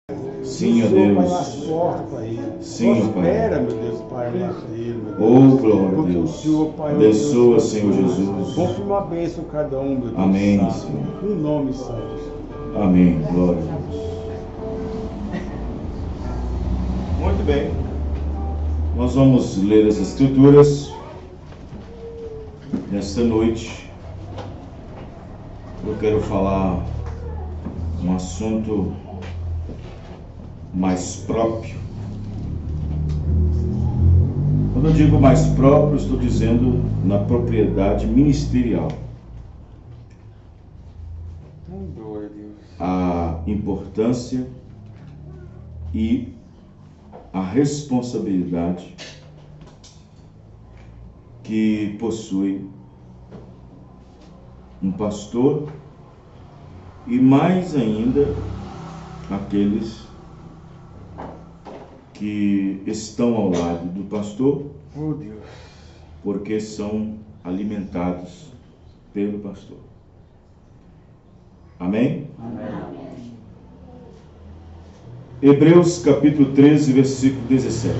Sim, ó Senhor, Pai, Deus. nas portas, Pai. Sim, ó Pai. Prospera, meu Deus, Pai, na dele, meu Deus. Oh, glória a Porque o Deus. Senhor, Pai, Abençoa, Deus, Senhor Jesus. confirma uma bênção a cada um, meu Deus. Amém, Santo. Senhor. No nome santo. Amém. Glória a Deus. Muito bem. Nós vamos ler as Escrituras nesta noite. Eu quero falar um assunto mais próprio. Quando eu digo mais próprio, estou dizendo na propriedade ministerial. Glória a Deus. A importância e a responsabilidade que possui um pastor e mais ainda aqueles que estão ao lado do pastor, Oh, Deus. porque são alimentados pelo pastor. Amém? Amém. Hebreus capítulo 13, versículo 17.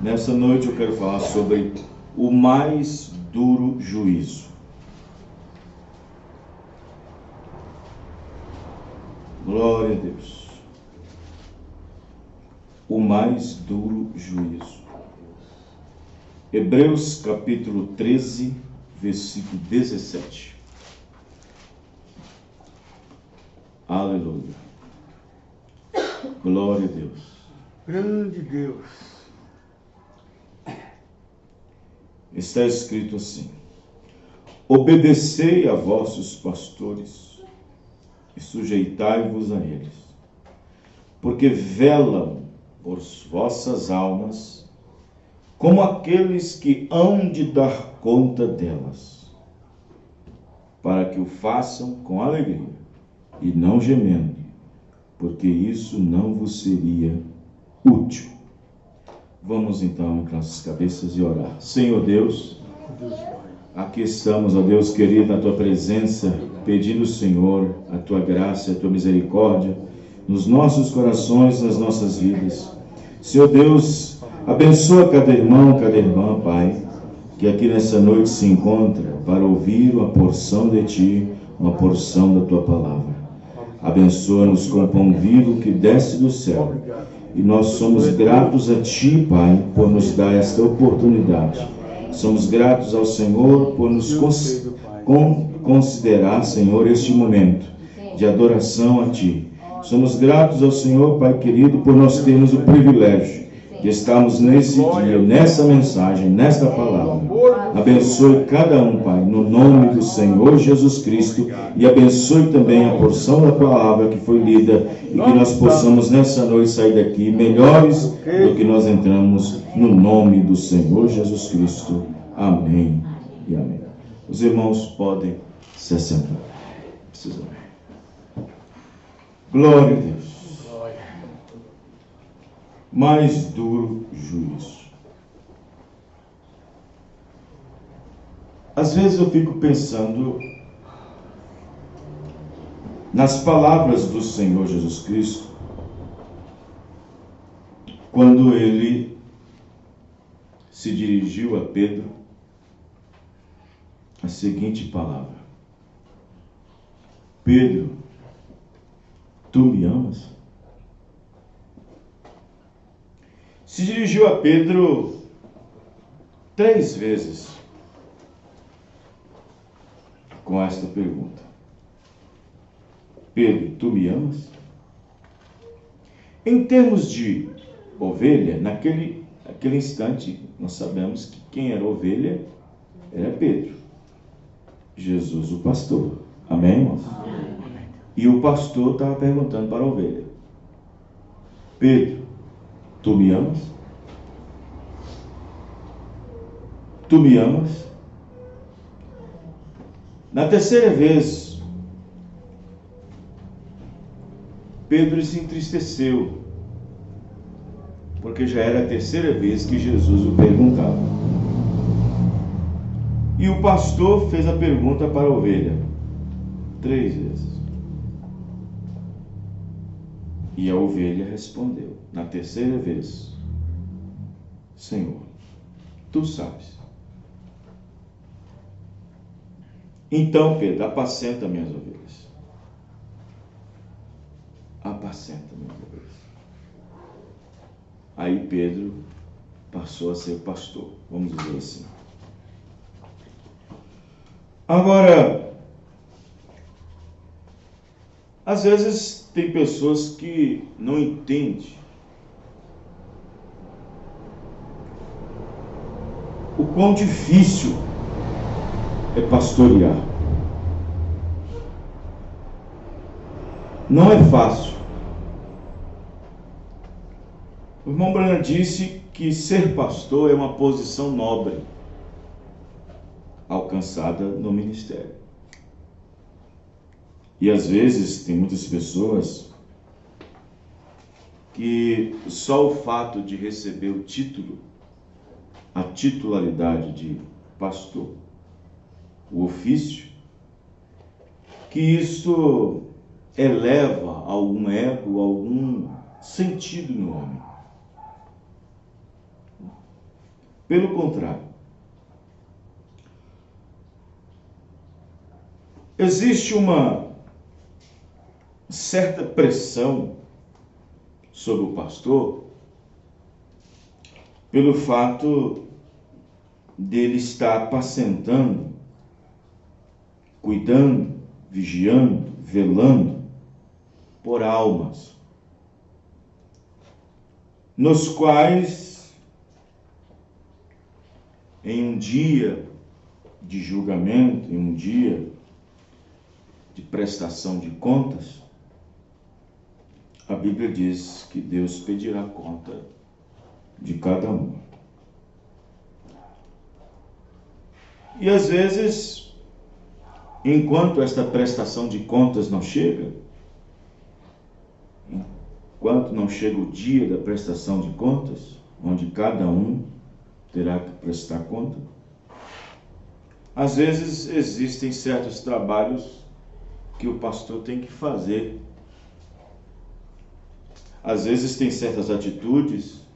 Nessa noite eu quero falar sobre o mais duro juízo. Glória a Deus. O mais duro juízo. Hebreus capítulo 13, versículo 17. Aleluia. Glória a Deus. Grande Deus. Está escrito assim: obedecei a vossos pastores e sujeitai-vos a eles, porque velam por vossas almas, como aqueles que hão de dar conta delas, para que o façam com alegria e não gemendo, porque isso não vos seria útil. Vamos então em nossas cabeças e orar. Senhor Deus, aqui estamos, ó Deus querido, na Tua presença, pedindo, Senhor, a Tua graça e a Tua misericórdia nos nossos corações, nas nossas vidas. Senhor Deus, abençoa cada irmão, cada irmã, Pai, que aqui nessa noite se encontra para ouvir uma porção de Ti, uma porção da Tua palavra. Abençoa-nos com o pão vivo que desce do céu. E nós somos gratos a Ti, Pai, por nos dar esta oportunidade. Somos gratos ao Senhor por nos considerar, Senhor, este momento de adoração a Ti. Somos gratos ao Senhor, Pai querido, por nós termos o privilégio de estarmos nesse dia, nessa mensagem, nesta palavra. Abençoe cada um, Pai, no nome do Senhor Jesus Cristo, e abençoe também a porção da palavra que foi lida, e que nós possamos nessa noite sair daqui melhores do que nós entramos, no nome do Senhor Jesus Cristo. Amém e amém. Os irmãos podem se assentar. Precisam. Glória a Deus. Mais duro juízo. Às vezes eu fico pensando nas palavras do Senhor Jesus Cristo, quando ele se dirigiu a Pedro, a seguinte palavra: Pedro, tu me amas? Se dirigiu a Pedro 3 vezes com esta pergunta: Pedro, tu me amas? Em termos de ovelha, naquele instante, nós sabemos que quem era ovelha era Pedro, Jesus o pastor. Amém, irmãos? Amém. E o pastor estava perguntando para a ovelha: Pedro, tu me amas? Tu me amas? Na terceira vez, Pedro se entristeceu, porque já era a terceira vez que Jesus o perguntava. E o pastor fez a pergunta para a ovelha 3 vezes. E a ovelha respondeu, na terceira vez: Senhor, tu sabes. Então, Pedro, apacenta minhas ovelhas. Apacenta minhas ovelhas. Aí Pedro passou a ser pastor, vamos dizer assim. Agora, às vezes tem pessoas que não entendem o quão difícil é pastorear. Não é fácil. O irmão Branham disse que ser pastor é uma posição nobre, alcançada no ministério. E às vezes tem muitas pessoas que só o fato de receber o título, a titularidade de pastor, o ofício, que isso eleva algum ego, algum sentido no homem. Pelo contrário, existe uma certa pressão sobre o pastor pelo fato dele estar apacentando, cuidando, vigiando, velando por almas, nos quais, em um dia de julgamento, em um dia de prestação de contas, a Bíblia diz que Deus pedirá conta de cada um. E às vezes, enquanto esta prestação de contas não chega, enquanto não chega o dia da prestação de contas, onde cada um terá que prestar conta, às vezes existem certos trabalhos que o pastor tem que fazer. Às vezes tem certas atitudes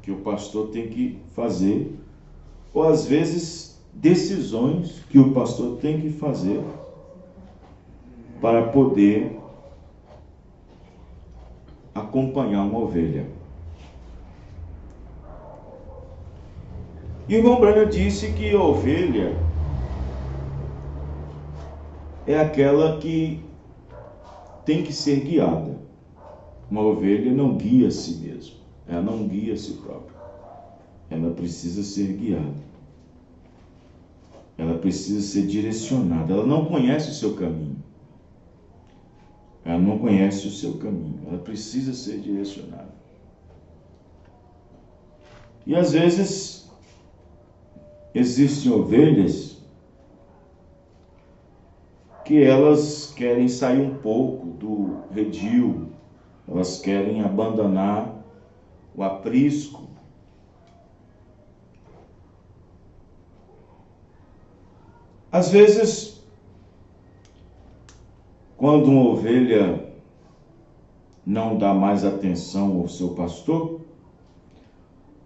que o pastor tem que fazer, ou às vezes decisões que o pastor tem que fazer para poder acompanhar uma ovelha. E o irmão Branham disse que a ovelha é aquela que tem que ser guiada. Uma ovelha não guia a si mesma, ela não guia a si própria. Ela precisa ser guiada. Ela precisa ser direcionada. Ela não conhece o seu caminho. Ela não conhece o seu caminho. Ela precisa ser direcionada. E às vezes existem ovelhas que elas querem sair um pouco do redil, elas querem abandonar o aprisco. Às vezes, quando uma ovelha não dá mais atenção ao seu pastor,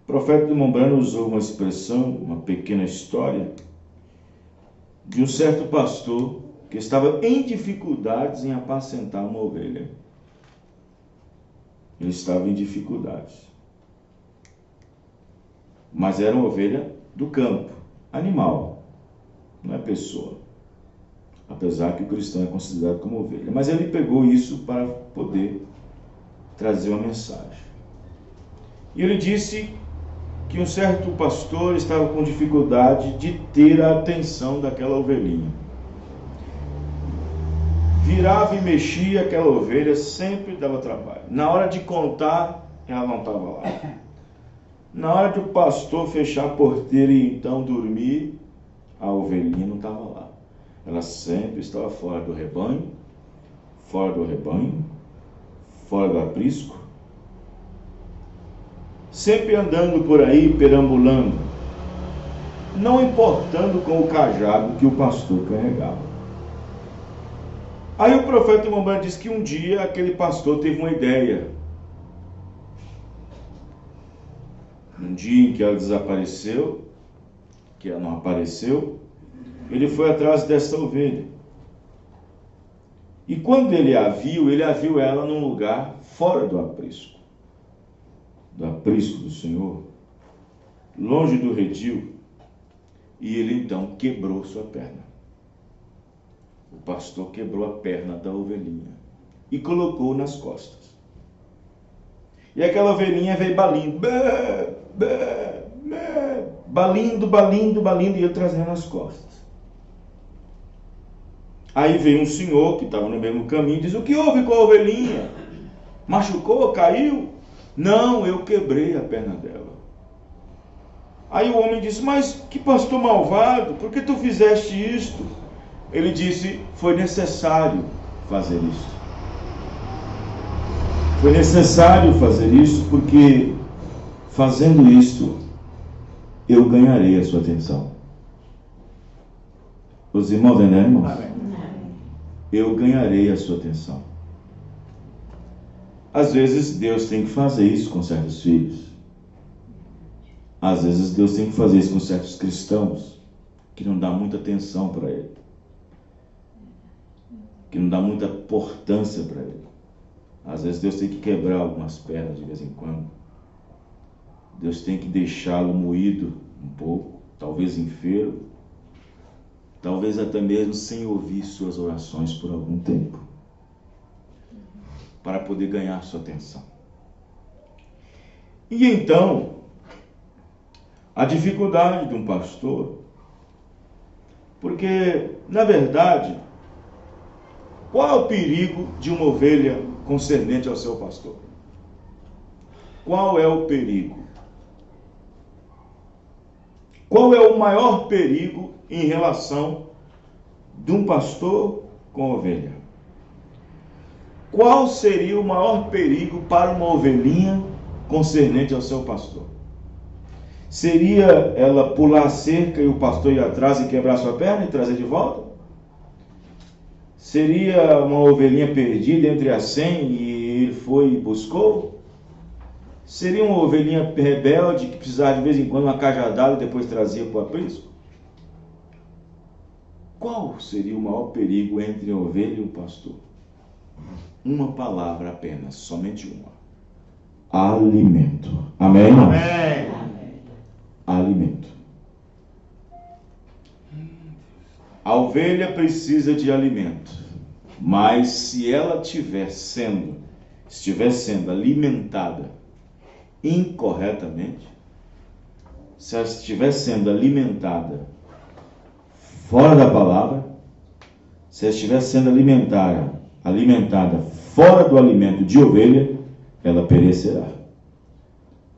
o profeta de Mombrano usou uma expressão, uma pequena história, de um certo pastor que estava em dificuldades em apacentar uma ovelha. Ele estava em dificuldades. Mas era uma ovelha do campo, animal, não é pessoa. Apesar que o cristão é considerado como ovelha. Mas ele pegou isso para poder trazer uma mensagem. E ele disse que um certo pastor estava com dificuldade de ter a atenção daquela ovelhinha. Virava e mexia, aquela ovelha sempre dava trabalho. Na hora de contar, ela não estava lá. Na hora de o pastor fechar a porteira e então dormir, a ovelhinha não estava lá. Ela sempre estava fora do rebanho, fora do aprisco, sempre andando por aí, perambulando, não importando com o cajado que o pastor carregava. Aí o profeta irmão Branham diz que um dia aquele pastor teve uma ideia. Um dia em que ela desapareceu, que ela não apareceu, ele foi atrás dessa ovelha. E quando ele a viu ela num lugar fora do aprisco do Senhor, longe do redil, e ele então quebrou sua perna. O pastor quebrou a perna da ovelhinha e colocou nas costas. E aquela ovelhinha veio balindo, balindo, e ele trazendo nas costas. Aí veio um senhor que estava no mesmo caminho e diz: o que houve com a ovelhinha? Machucou? Caiu? Não, eu quebrei a perna dela. Aí o homem disse: mas que pastor malvado, por que tu fizeste isto? Ele disse: foi necessário fazer isto. Foi necessário fazer isto porque fazendo isto eu ganharei a sua atenção. Os irmãos entenderam, irmãos? Amém. Eu ganharei a sua atenção. Às vezes Deus tem que fazer isso com certos filhos. Às vezes Deus tem que fazer isso com certos cristãos que não dá muita atenção para Ele, que não dá muita importância para Ele. Às vezes Deus tem que quebrar algumas pernas de vez em quando. Deus tem que deixá-lo moído um pouco, talvez enfermo, talvez até mesmo sem ouvir suas orações por algum tempo, para poder ganhar sua atenção. E então, a dificuldade de um pastor, porque, na verdade, qual é o perigo de uma ovelha concernente ao seu pastor? Qual é o perigo? Qual é o maior perigo em relação de um pastor com ovelha? Qual seria o maior perigo para uma ovelhinha concernente ao seu pastor? Seria ela pular a cerca e o pastor ir atrás e quebrar sua perna e trazer de volta? Seria uma ovelhinha perdida entre as 100 e ele foi e buscou? Seria uma ovelhinha rebelde que precisava de vez em quando uma cajadada e depois trazia para o aprisco? Qual seria o maior perigo entre a ovelha e o pastor? Uma palavra apenas, somente uma: alimento. Amém? Amém. Alimento. A ovelha precisa de alimento, mas se ela estiver sendo alimentada incorretamente, se ela estiver sendo alimentada fora da palavra, se ela estiver sendo alimentada fora do alimento de ovelha, ela perecerá,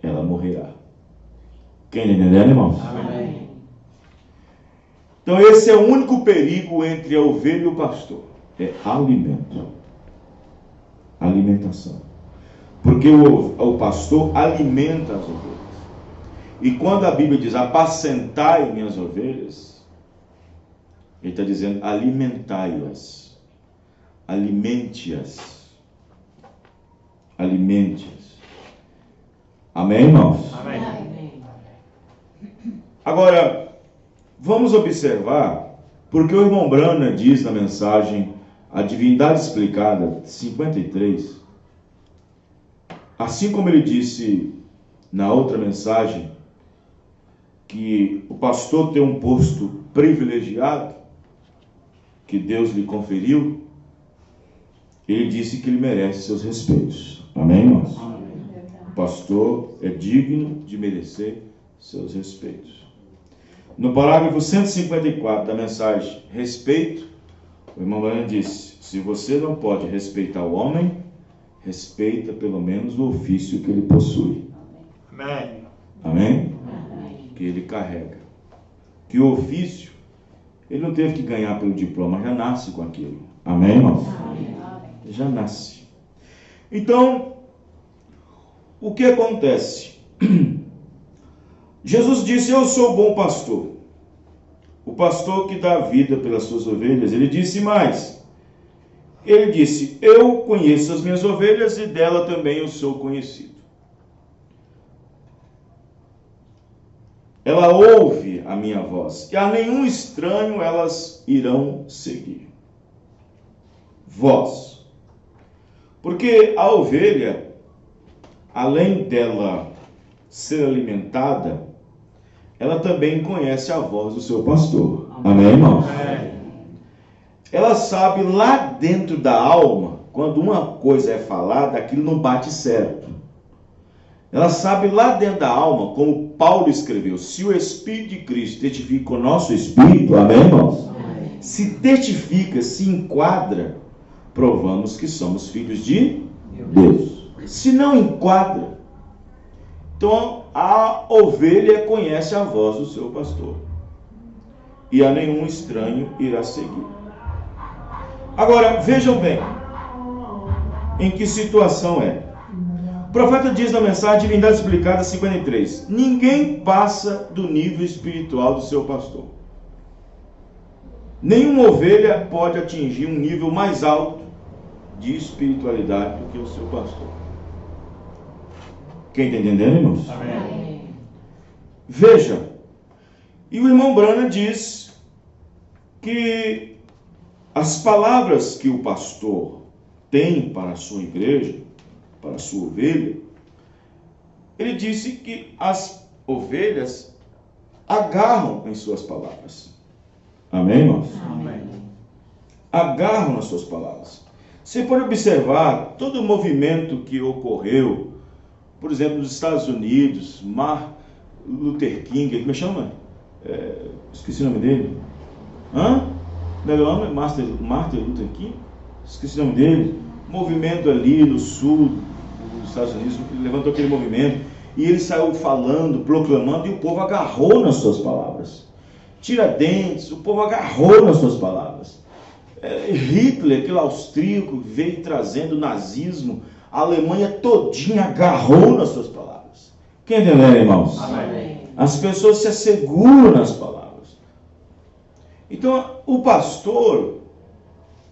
ela morrerá. Quem entendeu, irmãos? Amém. Então esse é o único perigo entre a ovelha e o pastor, é alimento, alimentação. Porque o pastor alimenta as ovelhas. E quando a Bíblia diz apacentai minhas ovelhas, ele está dizendo alimentai-as, alimente-as, alimente-as. Amém, irmãos? Amém. Agora, vamos observar, porque o irmão Branham diz na mensagem A Divindade Explicada 53, assim como ele disse na outra mensagem, que o pastor tem um posto privilegiado, que Deus lhe conferiu, ele disse que ele merece seus respeitos. Amém, irmãos? Amém. O pastor é digno de merecer seus respeitos. No parágrafo 154 da mensagem Respeito, o irmão Branham disse: se você não pode respeitar o homem, respeita pelo menos o ofício que ele possui. Amém. Amém? Que ele carrega. Que o ofício, ele não teve que ganhar pelo diploma, já nasce com aquilo. Amém, irmão? Amém. Já nasce. Então, o que acontece? Jesus disse: eu sou o bom pastor. O pastor que dá a vida pelas suas ovelhas. Ele disse mais: Ele disse: eu conheço as minhas ovelhas e dela também eu sou conhecido. Ela ouve a minha voz, e a nenhum estranho elas irão seguir. Voz. Porque a ovelha, além dela ser alimentada, ela também conhece a voz do seu pastor. Amém, irmãos? Ela sabe lá dentro da alma, quando uma coisa é falada, aquilo não bate certo. Ela sabe lá dentro da alma, como Paulo escreveu: se o Espírito de Cristo testifica com o nosso Espírito, amém, irmãos? Amém. Se testifica, se enquadra, provamos que somos filhos de Deus. Se não enquadra, então a ovelha conhece a voz do seu pastor, e a nenhum estranho irá seguir. Agora, vejam bem, em que situação é. O profeta diz na mensagem Divindade Explicada 53, ninguém passa do nível espiritual do seu pastor. Nenhuma ovelha pode atingir um nível mais alto de espiritualidade do que o seu pastor. Quem está entendendo, irmãos? Amém. Veja, e o irmão Branham diz que as palavras que o pastor tem para a sua igreja, para a sua ovelha, ele disse que as ovelhas agarram em suas palavras. Amém, irmãos? Amém. Agarram nas suas palavras. Você pode observar todo o movimento que ocorreu, por exemplo, nos Estados Unidos, Martin Luther King, como chama? Esqueci o nome dele. Martin Luther King? Esqueci o nome dele. Movimento ali no sul dos Estados Unidos, levantou aquele movimento, e ele saiu falando, proclamando, e o povo agarrou nas suas palavras. Tiradentes, o povo agarrou nas suas palavras. Hitler, aquele austríaco, veio trazendo o nazismo, a Alemanha todinha agarrou nas suas palavras. Quem entendeu, irmãos? Amém. As pessoas se asseguram nas palavras. Então, o pastor,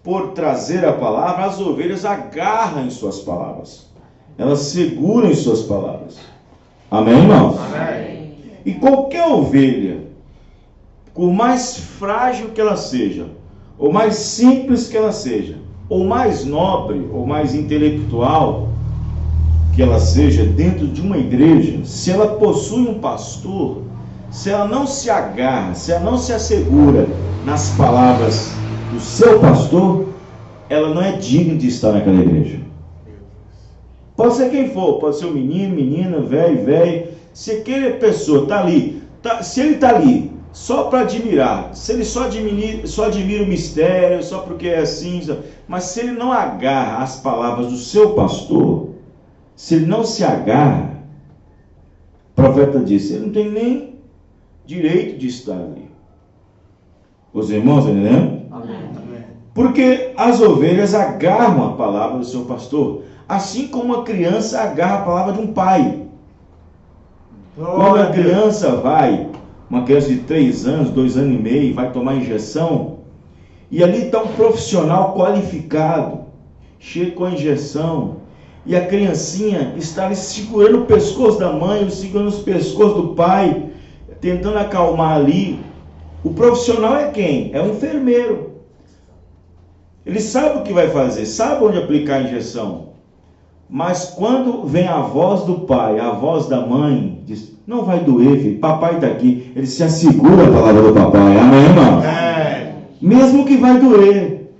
por trazer a palavra, as ovelhas agarram em suas palavras. Elas seguram em suas palavras. Amém, irmãos? Amém. E qualquer ovelha, por mais frágil que ela seja, ou mais simples que ela seja, ou mais nobre, ou mais intelectual que ela seja dentro de uma igreja, se ela possui um pastor, se ela não se agarra, se ela não se assegura nas palavras do seu pastor, ela não é digna de estar naquela igreja. Pode ser quem for, pode ser um menino, menina, velho. Se aquela pessoa está ali, se ele está ali só para admirar, se ele só admira o mistério, só porque é assim, mas se ele não agarra as palavras do seu pastor, se ele não se agarra, o profeta disse, ele não tem nem direito de estar ali. Os irmãos, entendendo? Amém. Porque as ovelhas agarram a palavra do seu pastor, assim como uma criança agarra a palavra de um pai. Quando a criança vai, uma criança de 3 anos, 2 anos e meio, vai tomar injeção, e ali está um profissional qualificado, chega com a injeção, e a criancinha está ali segurando o pescoço da mãe, segurando o pescoço do pai, tentando acalmar ali. O profissional é quem? É um enfermeiro. Ele sabe o que vai fazer, sabe onde aplicar a injeção. Mas quando vem a voz do pai, a voz da mãe, diz, não vai doer, filho, papai está aqui. Ele se assegura a palavra do papai, amém, irmão? É. Mesmo que vai doer,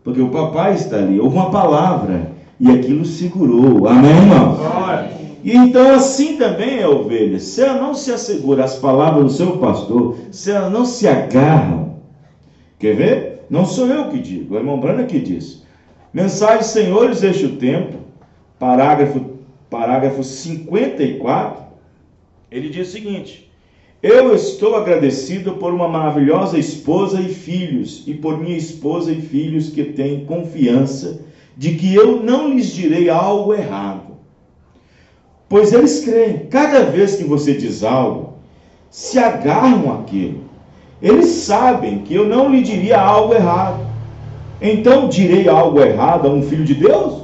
porque o papai está ali, houve uma palavra, e aquilo segurou, amém, irmão? E então assim também é a ovelha, se ela não se assegura as palavras do seu pastor, se ela não se agarra, quer ver? Não sou eu que digo, é o irmão Branham que diz. Mensagem Senhores deste tempo, parágrafo 54, ele diz o seguinte: eu estou agradecido por uma maravilhosa esposa e filhos, e por minha esposa e filhos que têm confiança de que eu não lhes direi algo errado. Pois eles creem, cada vez que você diz algo, se agarram àquilo. Eles sabem que eu não lhe diria algo errado. então direi algo errado a um filho de Deus?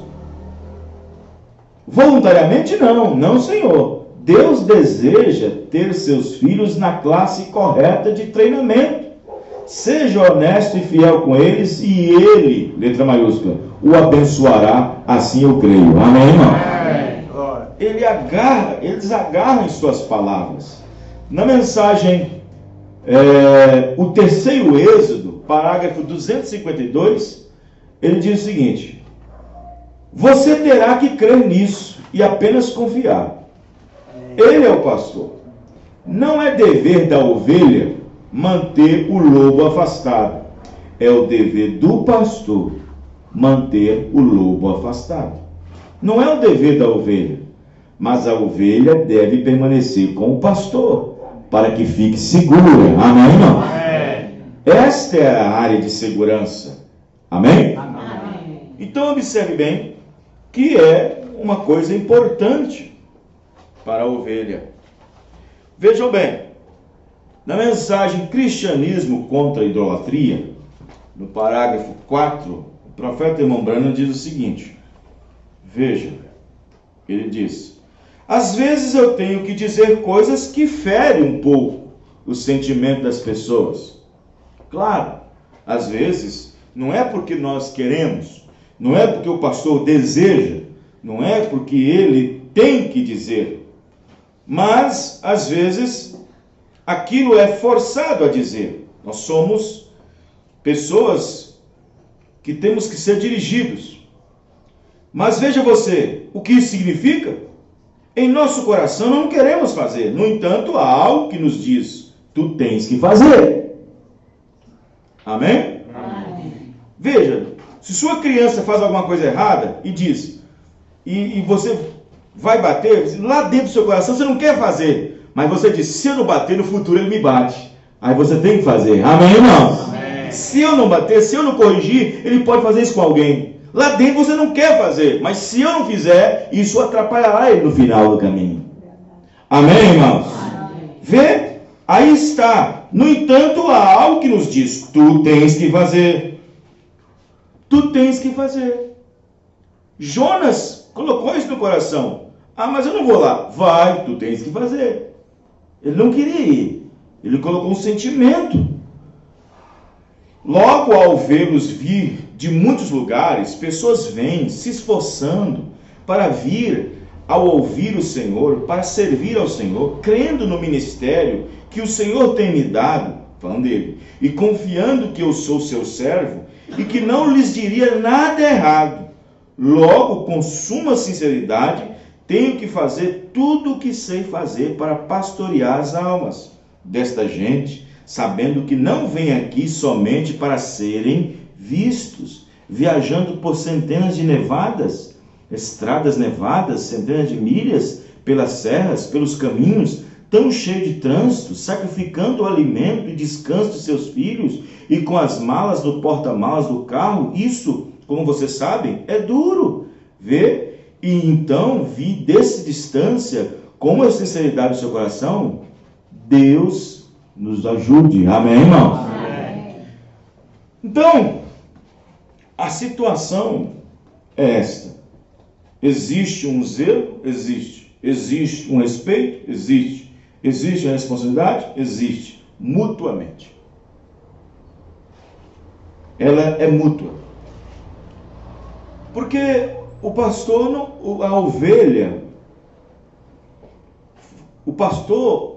Voluntariamente não, não, Senhor. Deus deseja ter seus filhos na classe correta de treinamento. Seja honesto e fiel com eles e Ele, letra maiúscula, o abençoará, assim eu creio. Amém, irmão? Eles agarram em suas palavras. Na mensagem, o terceiro Êxodo, parágrafo 252, ele diz o seguinte: você terá que crer nisso e apenas confiar. Ele é o pastor. Não é dever da ovelha manter o lobo afastado. É o dever do pastor manter o lobo afastado. Não é o dever da ovelha, mas a ovelha deve permanecer com o pastor para que fique segura. Amém, irmão? Esta é a área de segurança. Amém? Amém. Então observe bem que é uma coisa importante para a ovelha. Vejam bem, na mensagem Cristianismo contra a Idolatria, no parágrafo 4, o profeta irmão Branham diz o seguinte: veja, ele diz: às vezes eu tenho que dizer coisas que ferem um pouco o sentimento das pessoas. Claro, às vezes não é porque nós queremos, não é porque o pastor deseja, não é porque ele tem que dizer, mas às vezes aquilo é forçado a dizer. Nós somos pessoas que temos que ser dirigidos. Mas veja você, o que isso significa? Em nosso coração não queremos fazer. No entanto, há algo que nos diz: tu tens que fazer. Amém? Amém. Veja, se sua criança faz alguma coisa errada e diz, e você vai bater, lá dentro do seu coração você não quer fazer, mas você diz: se eu não bater, no futuro ele me bate. Aí você tem que fazer. Amém, irmão? Amém. Se eu não bater, se eu não corrigir, ele pode fazer isso com alguém. Lá dentro você não quer fazer, mas se eu não fizer, isso atrapalhará ele no final do caminho. Amém, irmãos? Amém. Vê? Aí está. No entanto, há algo que nos diz: tu tens que fazer. Tu tens que fazer. Jonas colocou isso no coração. Ah, mas eu não vou lá. Vai, tu tens que fazer. Ele não queria ir. Ele colocou um sentimento. Logo, ao vê-los vir de muitos lugares, pessoas vêm se esforçando para vir ao ouvir o Senhor, para servir ao Senhor, crendo no ministério que o Senhor tem me dado, falando dele, e confiando que eu sou seu servo, e que não lhes diria nada errado. Logo, com suma sinceridade, tenho que fazer tudo o que sei fazer para pastorear as almas desta gente, sabendo que não vem aqui somente para serem vistos, viajando por centenas de estradas nevadas, centenas de milhas, pelas serras, pelos caminhos, tão cheios de trânsito, sacrificando o alimento e descanso de seus filhos, e com as malas no porta-malas do carro. Isso, como vocês sabem, é duro. Vê? E então vi dessa distância, com a sinceridade do seu coração, Deus nos ajude. Amém, irmãos? Amém. Então, a situação é esta. Existe um zelo? Existe. Existe um respeito? Existe. Existe a responsabilidade? Existe. Mutuamente. Ela é mútua. Porque o pastor, a ovelha, o pastor,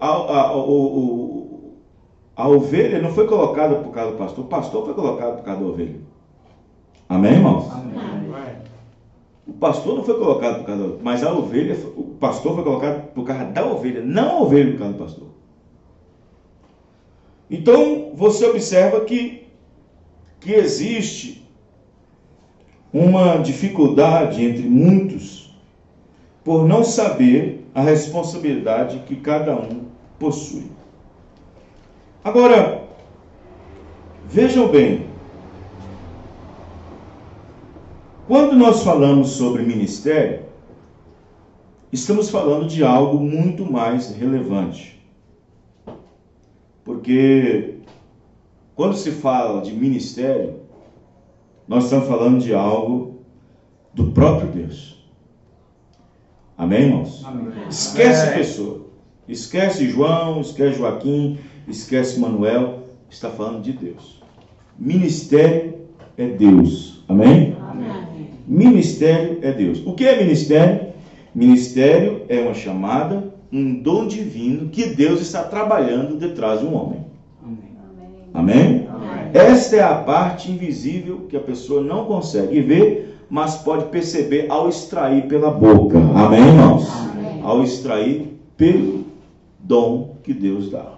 a ovelha não foi colocada por causa do pastor, o pastor foi colocado por causa da ovelha. Amém, irmãos? Amém. O pastor não foi colocado por causa da ovelha, mas a ovelha, o pastor foi colocado por causa da ovelha, não a ovelha por causa do pastor. Então, você observa que existe uma dificuldade entre muitos por não saber a responsabilidade que cada um possui. Agora, vejam bem, quando nós falamos sobre ministério, estamos falando de algo muito mais relevante. Porque quando se fala de ministério, nós estamos falando de algo do próprio Deus. Amém, irmãos? Amém. Esquece pessoa. Esquece João, esquece Joaquim, esquece Manuel. Está falando de Deus. Ministério é Deus. Amém? Amém. Ministério é Deus. O que é ministério? Ministério é uma chamada, um dom divino que Deus está trabalhando detrás de um homem. Amém? Amém. Esta é a parte invisível que a pessoa não consegue ver, mas pode perceber ao extrair pela boca. Amém, irmãos? Amém. Ao extrair pelo dom que Deus dá.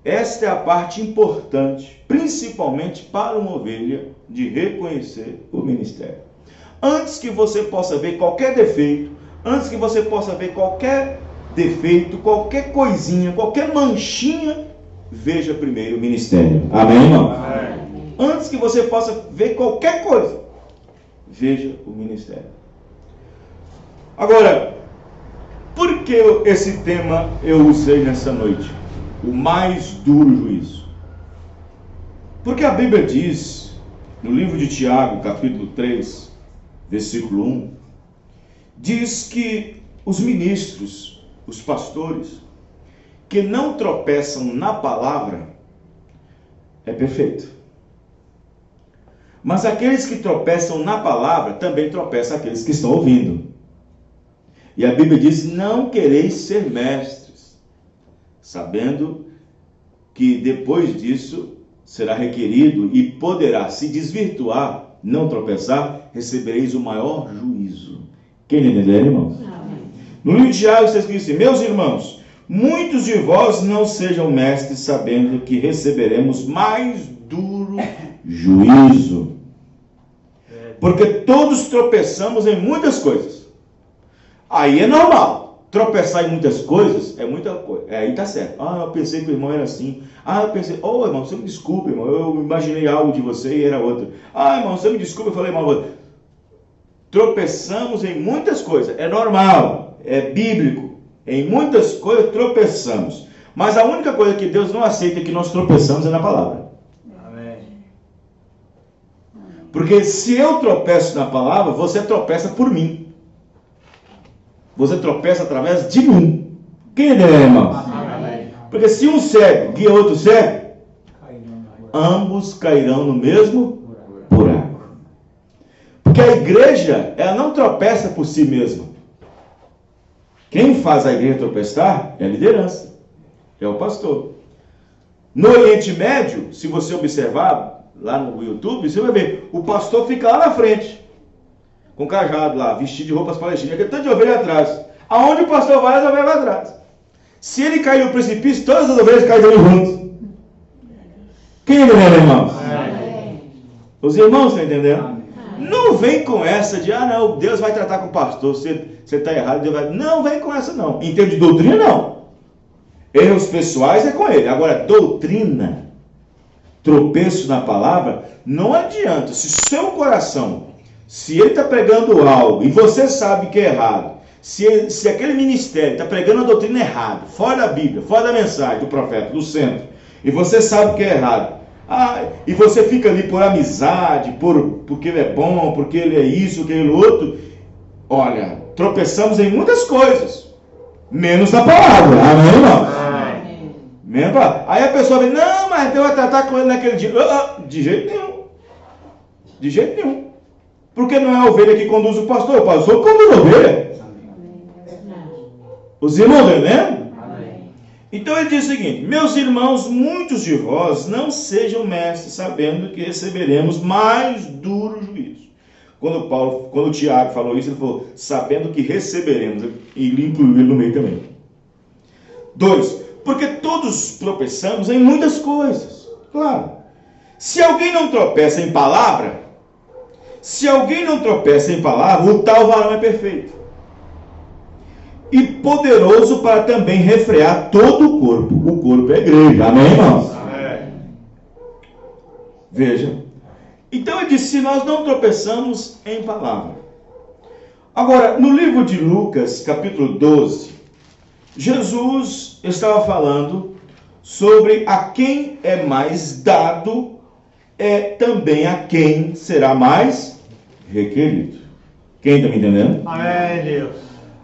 Esta é a parte importante, principalmente para uma ovelha, de reconhecer o ministério. Antes que você possa ver qualquer defeito, antes que você possa ver qualquer defeito, qualquer coisinha, qualquer manchinha, veja primeiro o ministério. Amém, irmão? Amém. Antes que você possa ver qualquer coisa, veja o ministério. Agora, por que esse tema eu usei nessa noite? O mais duro juízo. Porque a Bíblia diz, no livro de Tiago, capítulo 3, versículo 1, diz que os ministros, os pastores, que não tropeçam na palavra, é perfeito. Mas aqueles que tropeçam na palavra, também tropeçam aqueles que estão ouvindo. E a Bíblia diz, não quereis ser mestres, sabendo que depois disso será requerido e poderá se desvirtuar, não tropeçar, recebereis o maior juízo. Quem entender, irmãos? Amém. No livro de Tiago está escrito assim, meus irmãos, muitos de vós não sejam mestres, sabendo que receberemos mais duro juízo. Porque todos tropeçamos em muitas coisas. Aí é normal. Tropeçar em muitas coisas é muita coisa. Aí tá certo. Ah, eu pensei que o irmão era assim. Ah, eu pensei, oh irmão, você me desculpa, irmão. Eu imaginei algo de você e era outro. Ah, irmão, você me desculpa, eu falei mal. Tropeçamos em muitas coisas. É normal. É bíblico. Em muitas coisas tropeçamos. Mas a única coisa que Deus não aceita que nós tropeçamos é na palavra. Amém. Porque se eu tropeço na palavra, você tropeça por mim. Você tropeça através de mim. Quem é, irmão? Amém. Porque se um cego guia outro cego, ambos cairão no mesmo buraco. Porque a igreja, ela não tropeça por si mesma. Quem faz a igreja tropeçar é a liderança, é o pastor. No Oriente Médio, se você observar lá no YouTube, você vai ver, o pastor fica lá na frente, com cajado lá, vestido de roupas palestinas, aquele tanto de ovelha atrás. Aonde o pastor vai, as ovelhas vão atrás. Se ele cair no precipício, todas as ovelhas caem juntos. Quem entendeu, irmãos? Amém. Os irmãos estão entendendo? Não vem com essa de, não, Deus vai tratar com o pastor, você está errado, Deus vai... Não vem com essa não. Em termos de doutrina, não. Erros pessoais é com ele. Agora, doutrina, tropeço na palavra, não adianta. Se seu coração, se ele está pregando algo e você sabe que é errado, se aquele ministério está pregando a doutrina errada, fora da Bíblia, fora da mensagem do profeta, do centro, e você sabe que é errado, e você fica ali por amizade, porque ele é bom, porque ele é isso, porque ele é outro, olha, tropeçamos em muitas coisas, menos na palavra, amém, irmão? Amém. Menos na palavra. Aí a pessoa vem, não, mas Deus vai tratar com ele naquele dia. De jeito nenhum. De jeito nenhum. Porque não é a ovelha que conduz o pastor conduz a ovelha. Os irmãos estão entendendo? Amém. Então ele diz o seguinte, meus irmãos, muitos de vós não sejam mestres, sabendo que receberemos mais duro juízo. Quando o Tiago falou isso, ele falou, sabendo que receberemos, e ele incluiu ele no meio também. 2, porque todos tropeçamos em muitas coisas. Claro. Se alguém não tropeça em palavra, o tal varão é perfeito. E poderoso para também refrear todo o corpo. O corpo é a igreja. Amém, irmãos? Amém. Veja. Então ele disse, se nós não tropeçamos em palavra. Agora, no livro de Lucas, capítulo 12, Jesus estava falando sobre a quem é mais dado é também a quem será mais requerido. Quem está me entendendo? Amém, Deus.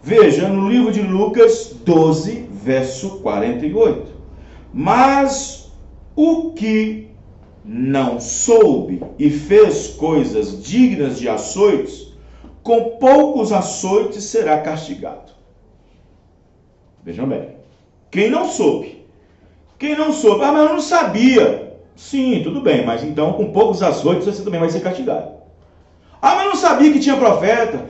Veja no livro de Lucas 12, verso 48. Mas o que não soube e fez coisas dignas de açoites, com poucos açoites será castigado. Vejam bem. Quem não soube? Mas eu não sabia. Sim, tudo bem, mas então com poucos açoites você também vai ser castigado. Mas eu não sabia que tinha profeta.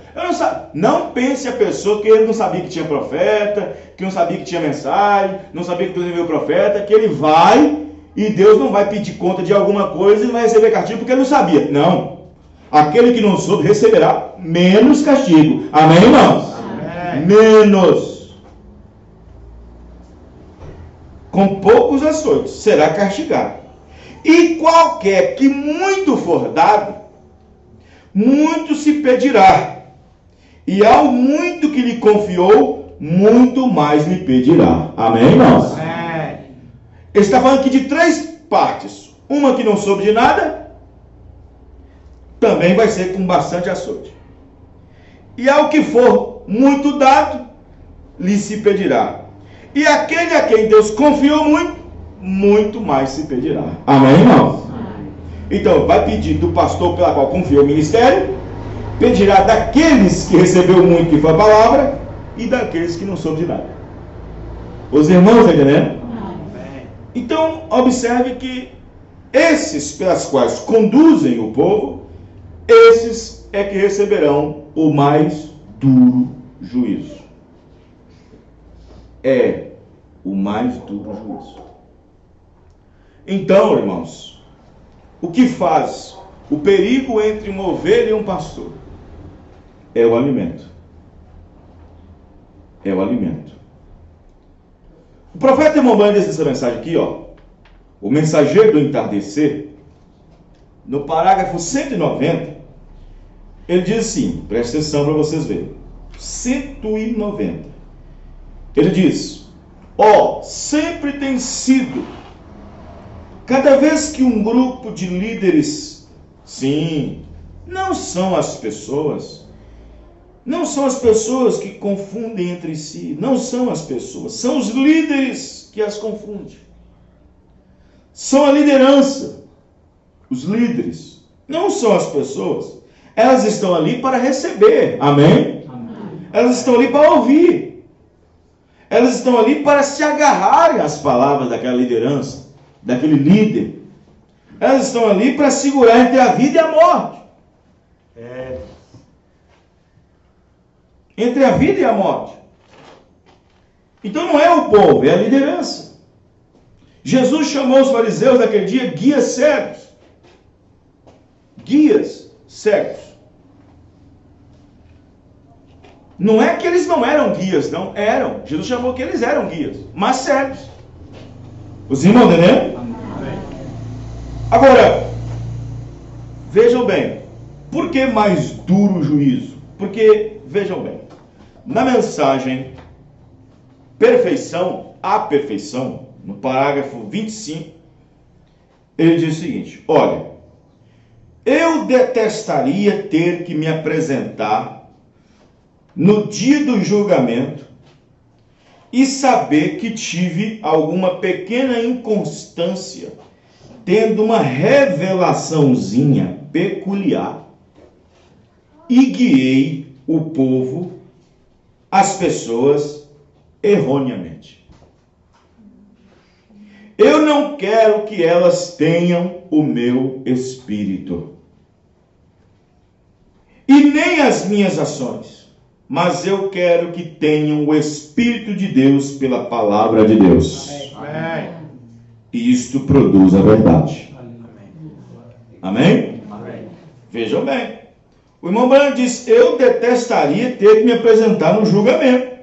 Não pense a pessoa que ele não sabia que tinha profeta, que não sabia que tinha mensagem, não sabia que Deus enviou o profeta, que ele vai e Deus não vai pedir conta de alguma coisa e vai receber castigo porque ele não sabia. Não. Aquele que não soube receberá menos castigo. Amém, irmãos? Amém. Menos. Com poucos açoites será castigado. E qualquer que muito for dado, muito se pedirá. E ao muito que lhe confiou, muito mais lhe pedirá. Amém, irmãos? Amém. Ele está falando aqui de 3 partes. Uma que não soube de nada, também vai ser com bastante açoite. E ao que for muito dado, lhe se pedirá. E aquele a quem Deus confiou muito, muito mais se pedirá. Amém, irmãos? Então, vai pedir do pastor pela qual confiou o ministério, pedirá daqueles que recebeu muito, que foi a palavra, e daqueles que não soube de nada. Os irmãos, estão entendendo? Amém. Então, observe que esses pelas quais conduzem o povo, esses é que receberão o mais duro juízo. É o mais duro juízo. Então, irmãos, o que faz o perigo entre uma ovelha e um pastor? É o alimento. É o alimento. O profeta Emmanuel diz essa mensagem aqui, ó. O mensageiro do entardecer, no parágrafo 190, ele diz assim, presta atenção para vocês verem. 190. Ele diz: sempre tem sido, cada vez que um grupo de líderes, sim, não são as pessoas que confundem entre si, não são as pessoas, são os líderes que as confundem. São a liderança, os líderes, não são as pessoas. Elas estão ali para receber, amém? Elas estão ali para ouvir. Elas estão ali para se agarrarem às palavras daquela liderança, daquele líder. Elas estão ali para segurar entre a vida e a morte. Entre a vida e a morte. Então não é o povo, é a liderança. Jesus chamou os fariseus naquele dia guias cegos. Guias cegos. Não é que eles não eram guias, não eram. Jesus chamou que eles eram guias, mas cegos. Os irmãos, entendeu? Agora, vejam bem, por que mais duro o juízo? Porque, vejam bem, na mensagem Perfeição, a Perfeição, no parágrafo 25, ele diz o seguinte: olha, eu detestaria ter que me apresentar no dia do julgamento e saber que tive alguma pequena inconstância, tendo uma revelaçãozinha peculiar, e guiei o povo, as pessoas, erroneamente. Eu não quero que elas tenham o meu espírito, e nem as minhas ações, mas eu quero que tenham o Espírito de Deus pela palavra de Deus. Amém. E isto produz a verdade. Amém? Amém. Vejam bem. O irmão Branco diz: eu detestaria ter que me apresentar no julgamento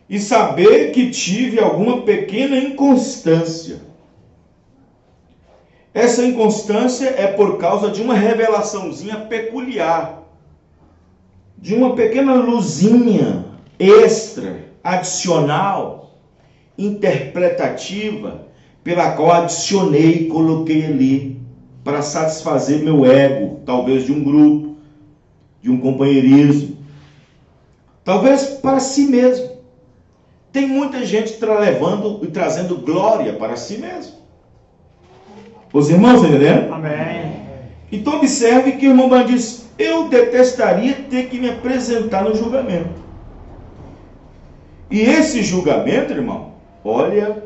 e saber que tive alguma pequena inconstância. Essa inconstância é por causa de uma revelaçãozinha peculiar, de uma pequena luzinha extra, adicional, interpretativa, pela qual adicionei e coloquei ali para satisfazer meu ego, talvez de um grupo, de um companheirismo, talvez para si mesmo. Tem muita gente levando e trazendo glória para si mesmo. Os irmãos, entendendo? Amém. Então observe que o irmão Branham diz: eu detestaria ter que me apresentar no julgamento. E esse julgamento, irmão, olha,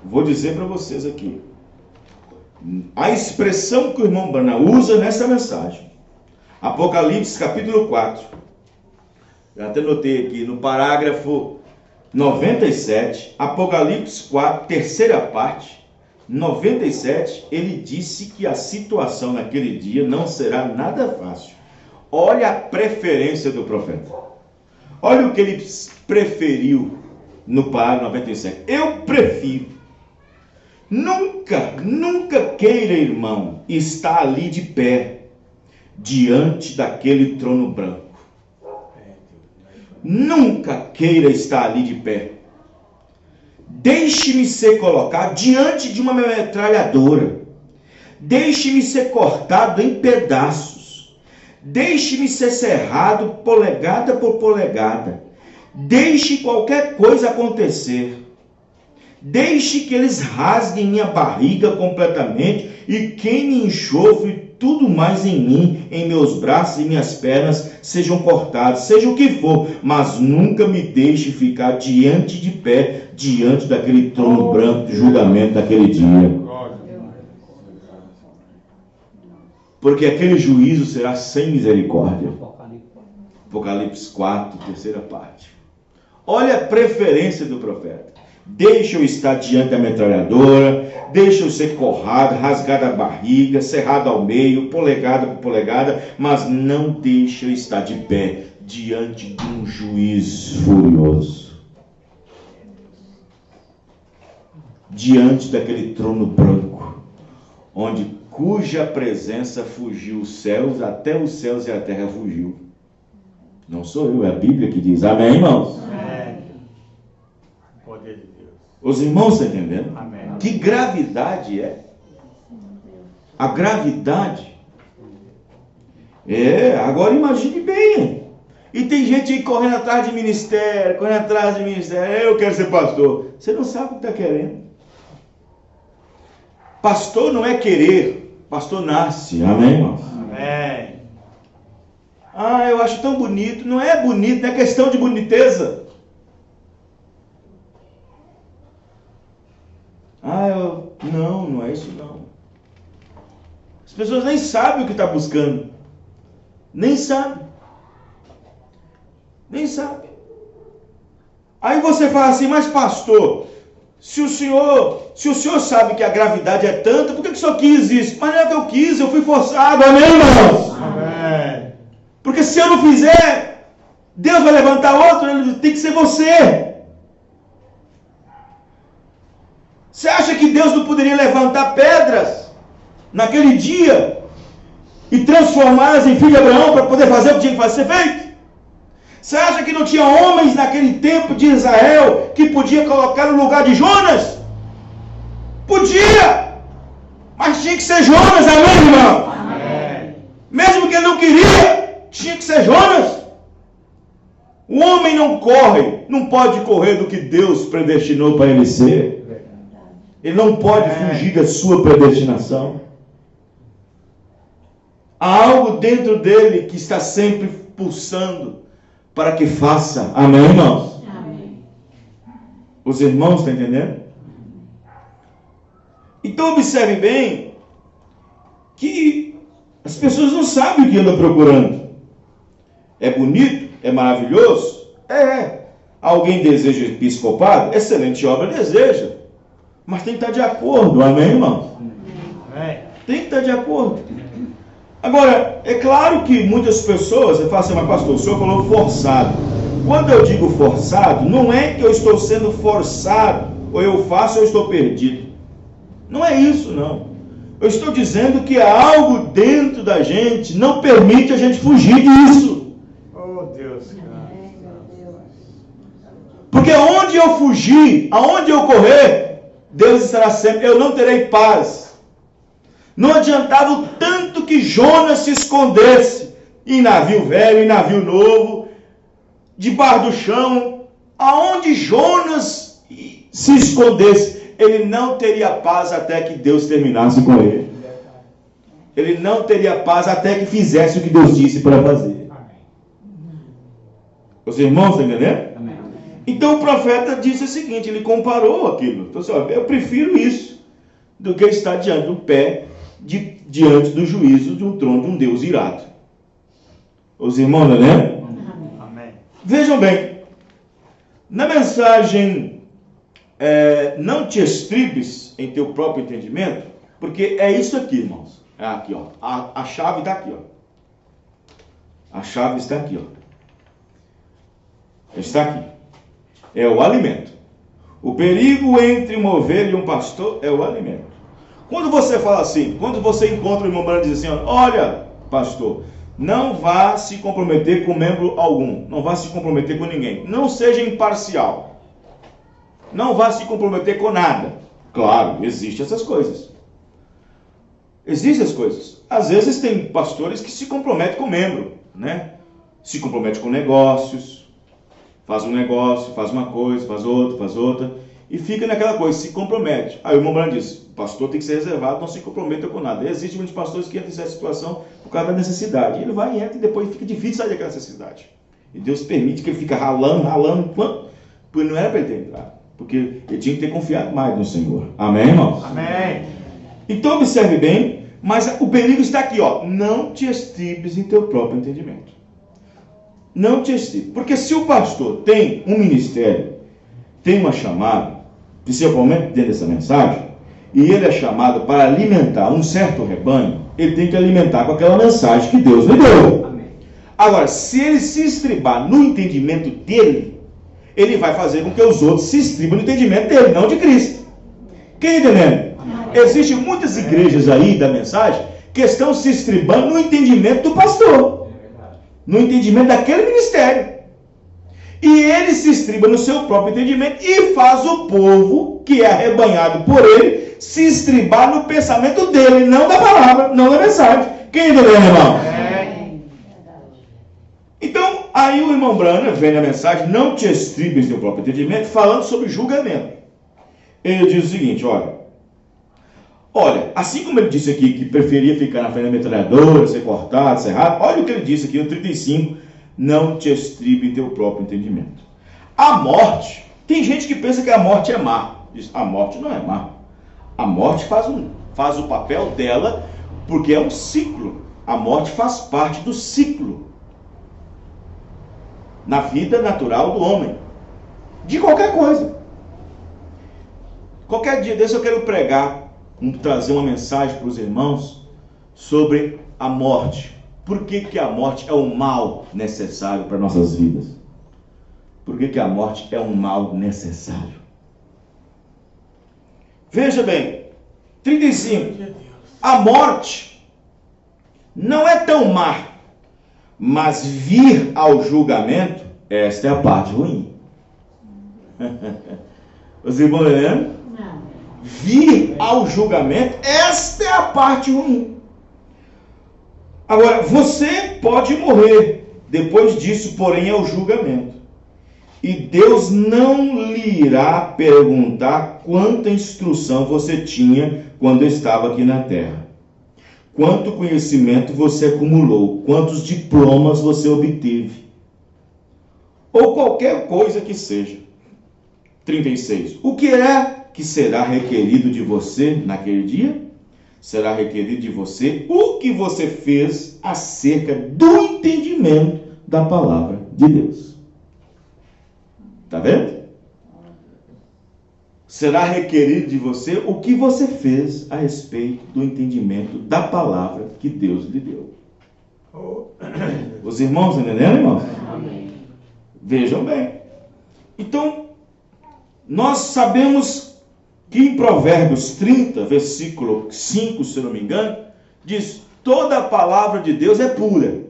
vou dizer para vocês aqui, a expressão que o irmão Branham usa nessa mensagem, Apocalipse capítulo 4, eu até notei aqui no parágrafo 97, Apocalipse 4, terceira parte, 97, ele disse que a situação naquele dia não será nada fácil. Olha a preferência do profeta. Olha o que ele preferiu no parágrafo 97. Eu prefiro. Nunca queira, irmão, estar ali de pé, diante daquele trono branco. Nunca queira estar ali de pé. Deixe-me ser colocado diante de uma metralhadora. Deixe-me ser cortado em pedaços. Deixe-me ser cerrado polegada por polegada. Deixe qualquer coisa acontecer. Deixe que eles rasguem minha barriga completamente e queimem enxofre tudo mais em mim, em meus braços e minhas pernas sejam cortados, seja o que for, mas nunca me deixe ficar diante de pé, diante daquele trono branco de julgamento daquele dia. Porque aquele juízo será sem misericórdia. Apocalipse 4, terceira parte. Olha a preferência do profeta. Deixa eu estar diante da metralhadora, deixa eu ser corrado, rasgado a barriga, cerrado ao meio, polegada por polegada, mas não deixa eu estar de pé diante de um juiz furioso. Diante daquele trono branco, cuja presença fugiu os céus, até os céus e a terra fugiu. Não sou eu, é a Bíblia que diz. Amém, irmãos? Amém. Poder de Deus. Os irmãos estão entendendo? Amém. Que gravidade é? A gravidade. Agora imagine bem. E tem gente aí correndo atrás de ministério, eu quero ser pastor. Você não sabe o que está querendo. Pastor não é querer, pastor nasce. Amém, irmãos? Amém. Eu acho tão bonito. Não é bonito, não é questão de boniteza. Não é isso não. As pessoas nem sabem o que está buscando. Nem sabem. Aí você fala assim: mas pastor, se o senhor sabe que a gravidade é tanta, por que o senhor quis isso? Mas não é que eu quis, eu fui forçado. Amém, irmãos? Amém. Porque se eu não fizer, Deus vai levantar outro, ele tem que ser você. Você acha que Deus não poderia levantar pedras naquele dia e transformá-las em filho de Abraão para poder fazer o que tinha que ser feito? Você acha que não tinha homens naquele tempo de Israel que podia colocar no lugar de Jonas? Podia! Mas tinha que ser Jonas, amém, irmão? Amém. Mesmo que ele não queria, tinha que ser Jonas. O homem não pode correr do que Deus predestinou para ele ser. Ele não pode fugir da sua predestinação. Há algo dentro dele que está sempre pulsando para que faça. Amém, irmãos? Amém. Os irmãos estão entendendo? Então observe bem que as pessoas não sabem o que andam procurando. É bonito? É maravilhoso? Alguém deseja episcopado? Excelente obra, deseja. Mas tem que estar de acordo, amém, irmãos? Amém. Tem que estar de acordo. Agora, é claro que muitas pessoas, você fala assim: mas pastor, o senhor falou forçado. Quando eu digo forçado, não é que eu estou sendo forçado, ou eu faço ou eu estou perdido. Não é isso, não. Eu estou dizendo que há algo dentro da gente, não permite a gente fugir disso. Oh, Deus, cara. Porque aonde eu fugir, aonde eu correr, Deus estará sempre. Eu não terei paz. Não adiantava o tanto que Jonas se escondesse em navio velho, em navio novo, debaixo do chão, aonde Jonas se escondesse, ele não teria paz até que Deus terminasse com ele. Ele não teria paz até que fizesse o que Deus disse para fazer. Os irmãos estão entendendo? Amém. Então o profeta disse o seguinte, ele comparou aquilo. Então, assim, ó, eu prefiro isso do que estar diante do pé, diante do juízo de um trono de um Deus irado. Os irmãos estão entendendo? Amém. Vejam bem, na mensagem não te estribes em teu próprio entendimento, porque é isso aqui, irmãos. É aqui, ó. A chave está aqui, ó. A chave está aqui, ó. Está aqui. É o alimento. O perigo entre uma ovelha e um pastor é o alimento. Quando você fala assim, quando você encontra o irmão Branco e diz assim, olha, pastor, não vá se comprometer com membro algum. Não vá se comprometer com ninguém. Não seja imparcial. Não vá se comprometer com nada. Claro, existem essas coisas. Existem as coisas. Às vezes tem pastores que se comprometem com membro, né? Se compromete com negócios, faz um negócio, faz uma coisa, faz outra, e fica naquela coisa, se compromete. Aí o irmão Branco diz, o pastor tem que ser reservado, não se comprometa com nada. Existem muitos pastores que entram nessa situação por causa da necessidade. Ele vai e entra e depois fica difícil sair daquela necessidade. E Deus permite que ele fique ralando, porque não era para ele ter entrado. Porque ele tinha que ter confiado mais no Senhor. Amém, irmãos? Amém. Então observe bem, mas o perigo está aqui, ó. Não te estribes em teu próprio entendimento. Não te estribes. Porque se o pastor tem um ministério, tem uma chamada, principalmente dentro dessa mensagem, e ele é chamado para alimentar um certo rebanho, ele tem que alimentar com aquela mensagem que Deus lhe deu. Amém. Agora, se ele se estribar no entendimento dele, ele vai fazer com que os outros se estribam no entendimento dele, não de Cristo. Quem está entendendo? Existem muitas igrejas aí da mensagem que estão se estribando no entendimento do pastor, no entendimento daquele ministério. E ele se estriba no seu próprio entendimento e faz o povo, que é arrebanhado por ele, se estribar no pensamento dele, não da palavra, não da mensagem. Quem entendeu, irmão? Então, aí o irmão Branham vem na mensagem, não te estribes no próprio entendimento, falando sobre julgamento. Ele diz o seguinte, olha, assim como ele disse aqui que preferia ficar na frente da metralhadora, ser cortado, serrado, olha o que ele disse aqui no 35, não te estribe em teu próprio entendimento. A morte, tem gente que pensa que a morte é má. Diz, a morte não é má. A morte faz o papel dela, porque é um ciclo. A morte faz parte do ciclo na vida natural do homem, de qualquer coisa. Qualquer dia desse eu quero pregar, trazer uma mensagem para os irmãos sobre a morte. Por que a morte é um mal necessário para nossas vidas? Por que a morte é um mal necessário? Veja bem, 35. A morte não é tão má, mas vir ao julgamento, esta é a parte ruim. Os irmãos lembram? Vir ao julgamento, esta é a parte ruim. Agora, você pode morrer, depois disso, porém, é o julgamento. E Deus não lhe irá perguntar quanta instrução você tinha quando estava aqui na terra. Quanto conhecimento você acumulou, quantos diplomas você obteve. Ou qualquer coisa que seja. 36. O que é que será requerido de você naquele dia? Será requerido de você o que você fez acerca do entendimento da palavra de Deus. Está vendo? Será requerido de você o que você fez a respeito do entendimento da palavra que Deus lhe deu. Os irmãos entenderam, irmãos? Amém. Vejam bem. Então, nós sabemos que em Provérbios 30, versículo 5, se eu não me engano, diz, toda a palavra de Deus é pura.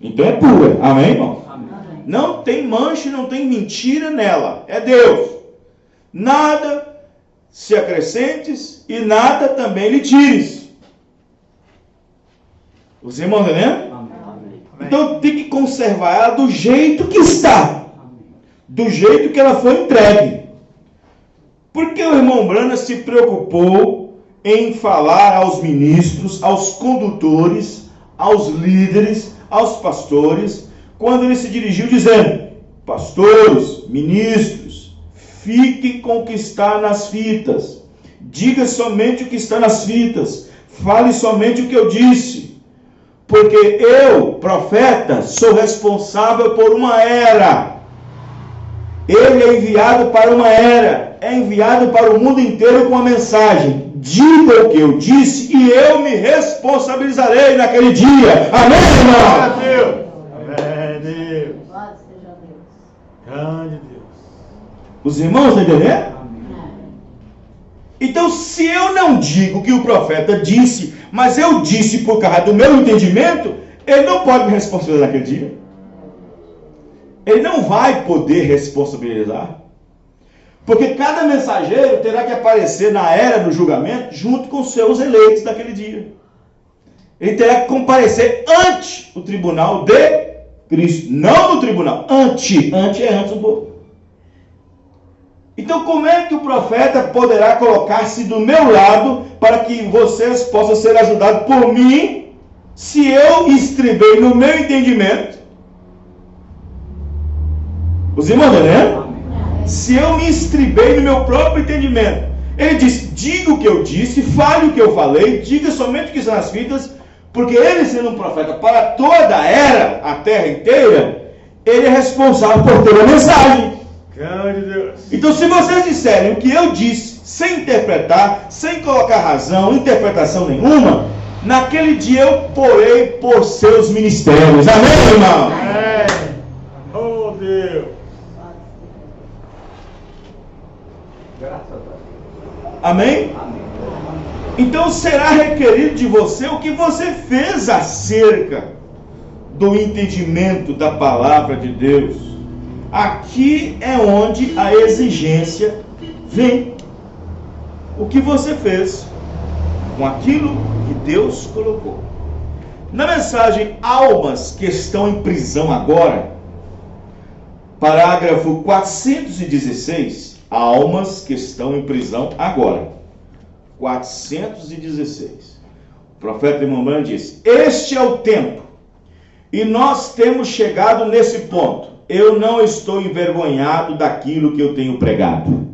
Então é pura. Amém, irmão? Amém. Não tem mancha, não tem mentira nela. É Deus. Nada se acrescentes e nada também lhe tires. Os irmãos entendendo? Amém. Então tem que conservar ela do jeito que está. Do jeito que ela foi entregue. Porque o irmão Branham se preocupou em falar aos ministros, aos condutores, aos líderes, aos pastores, quando ele se dirigiu dizendo: pastores, ministros, fiquem com o que está nas fitas. Diga somente o que está nas fitas. Fale somente o que eu disse. Porque eu, profeta, sou responsável por uma era. Ele é enviado para uma era. É enviado para o mundo inteiro com a mensagem: diga o que eu disse e eu me responsabilizarei naquele dia. Amém, irmão? Deus. Amém, Deus. Louvado seja Deus. Grande Deus. Os irmãos estão entendendo? Então, se eu não digo o que o profeta disse, mas eu disse por causa do meu entendimento, ele não pode me responsabilizar naquele dia. Ele não vai poder responsabilizar. Porque cada mensageiro terá que aparecer na era do julgamento junto com seus eleitos daquele dia. Ele terá que comparecer ante o tribunal de Cristo. Não no tribunal, ante é antes um pouco. Então, como é que o profeta poderá colocar-se do meu lado para que vocês possam ser ajudados por mim, se eu estribei no meu entendimento? Os irmãos, né? Se eu me estribei no meu próprio entendimento. Ele disse: diga o que eu disse, fale o que eu falei, diga somente o que são as fitas, porque ele, sendo um profeta para toda a era, a terra inteira, ele é responsável por toda a mensagem. Grande Deus. Então, se vocês disserem o que eu disse, sem interpretar, sem colocar razão, interpretação nenhuma, naquele dia eu porei por seus ministérios. Amém, irmão? Amém. Oh, Deus. Graças a Deus. Amém? Amém. Então será requerido de você o que você fez acerca do entendimento da palavra de Deus. Aqui é onde a exigência vem. O que você fez com aquilo que Deus colocou. Na mensagem Almas que estão em prisão agora, parágrafo 416, almas que estão em prisão agora. 416. O profeta irmão Branham diz: este é o tempo, e nós temos chegado nesse ponto. Eu não estou envergonhado daquilo que eu tenho pregado.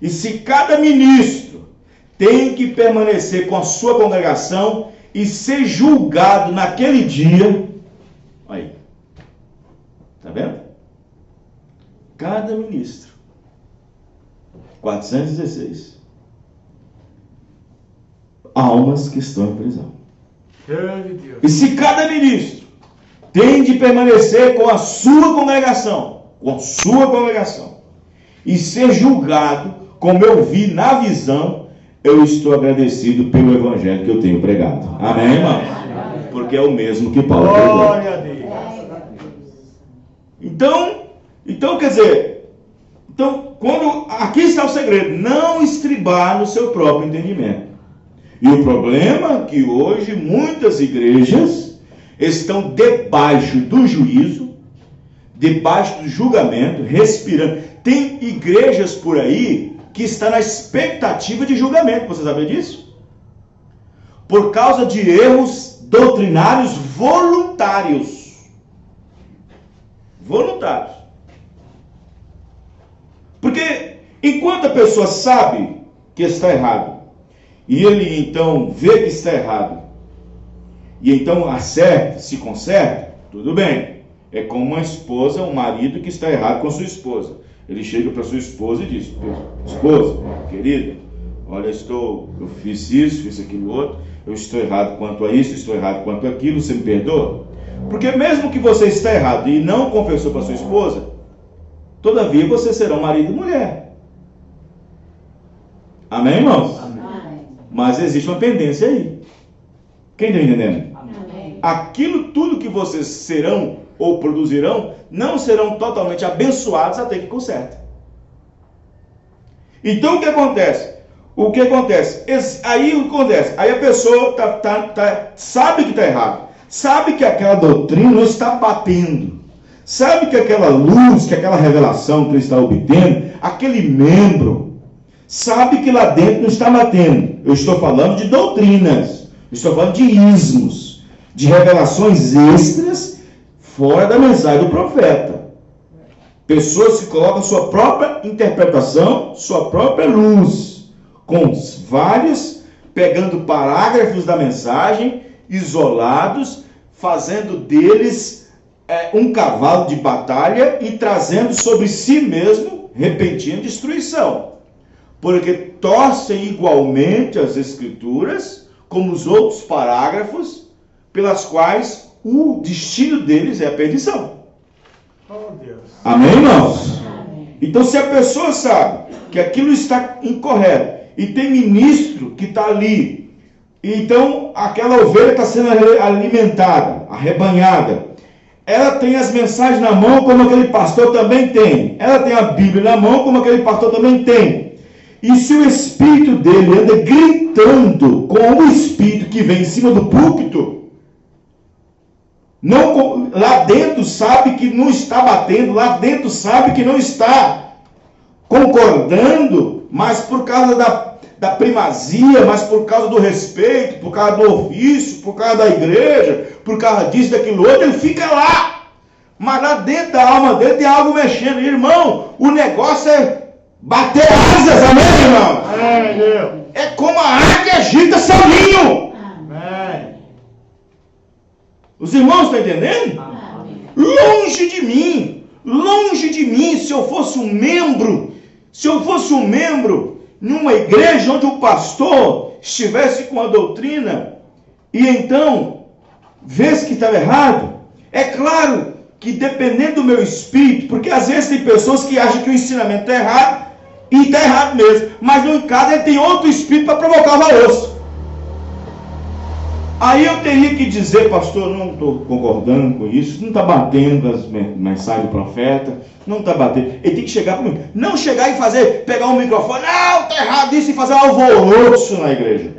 E se cada ministro tem que permanecer com a sua congregação e ser julgado naquele dia, aí, tá vendo? Cada ministro. 416. Almas que estão em prisão. Grande Deus. E se cada ministro tem de permanecer com a sua congregação, e ser julgado, como eu vi na visão, eu estou agradecido pelo evangelho que eu tenho pregado. Amém, irmão? Porque é o mesmo que Paulo pregou. Glória a Deus. Então quer dizer, quando aqui está o segredo: não estribar no seu próprio entendimento. E o problema é que hoje muitas igrejas estão debaixo do juízo, debaixo do julgamento, respirando. Tem igrejas por aí que estão na expectativa de julgamento. Você sabia disso? Por causa de erros doutrinários voluntários. Voluntários. Porque enquanto a pessoa sabe que está errado, e ele então vê que está errado, e então acerta, se conserta, tudo bem. É como uma esposa, um marido que está errado com sua esposa. Ele chega para sua esposa e diz: esposa, querida, olha, eu fiz isso, fiz aquilo outro, eu estou errado quanto a isso, estou errado quanto a aquilo, você me perdoa? Porque mesmo que você está errado e não confessou para sua esposa, todavia você será um marido e mulher. Amém, irmãos? Amém. Mas existe uma pendência aí. Quem está entendendo? Amém. Aquilo tudo que vocês serão ou produzirão não serão totalmente abençoados até que consertem. Então o que acontece? o que acontece? Aí o que acontece? Aí a pessoa sabe que está errado, sabe que aquela doutrina não está batendo, sabe que aquela luz, que aquela revelação que ele está obtendo, aquele membro, sabe que lá dentro não está batendo. Eu estou falando de doutrinas, eu estou falando de ismos, de revelações extras fora da mensagem do profeta. Pessoas que colocam sua própria interpretação, sua própria luz, com vários, pegando parágrafos da mensagem, isolados, fazendo deles um cavalo de batalha e trazendo sobre si mesmo repentina destruição. Porque torcem igualmente as Escrituras, como os outros parágrafos, pelas quais o destino deles é a perdição. Oh, Deus. Amém, irmãos? Então, se a pessoa sabe que aquilo está incorreto e tem ministro que está ali, então aquela ovelha está sendo alimentada, arrebanhada, ela tem as mensagens na mão como aquele pastor também tem, ela tem a Bíblia na mão como aquele pastor também tem, e se o espírito dele anda gritando com o espírito que vem em cima do púlpito, não, lá dentro sabe que não está batendo, lá dentro sabe que não está concordando, mas por causa da primazia, mas por causa do respeito, por causa do ofício, por causa da igreja, por causa disso, daquilo outro, ele fica lá. Mas lá dentro da alma dele tem algo mexendo. Irmão, o negócio é bater asas, amém, irmão? Amém, Deus. É como a águia agita seu ninho. Amém. Os irmãos estão entendendo? Amém. Longe de mim, se eu fosse um membro numa igreja onde o pastor estivesse com a doutrina, e então, vê-se que estava errado, é claro que dependendo do meu espírito, porque às vezes tem pessoas que acham que o ensinamento está errado, e está errado mesmo, mas no caso ele tem outro espírito para provocar o alvoroço. Aí eu teria que dizer, pastor, não estou concordando com isso, não está batendo as mensagens do profeta, não está batendo. Ele tem que chegar comigo, não chegar e pegar um microfone, não, está errado isso, e fazer um alvoroço na igreja.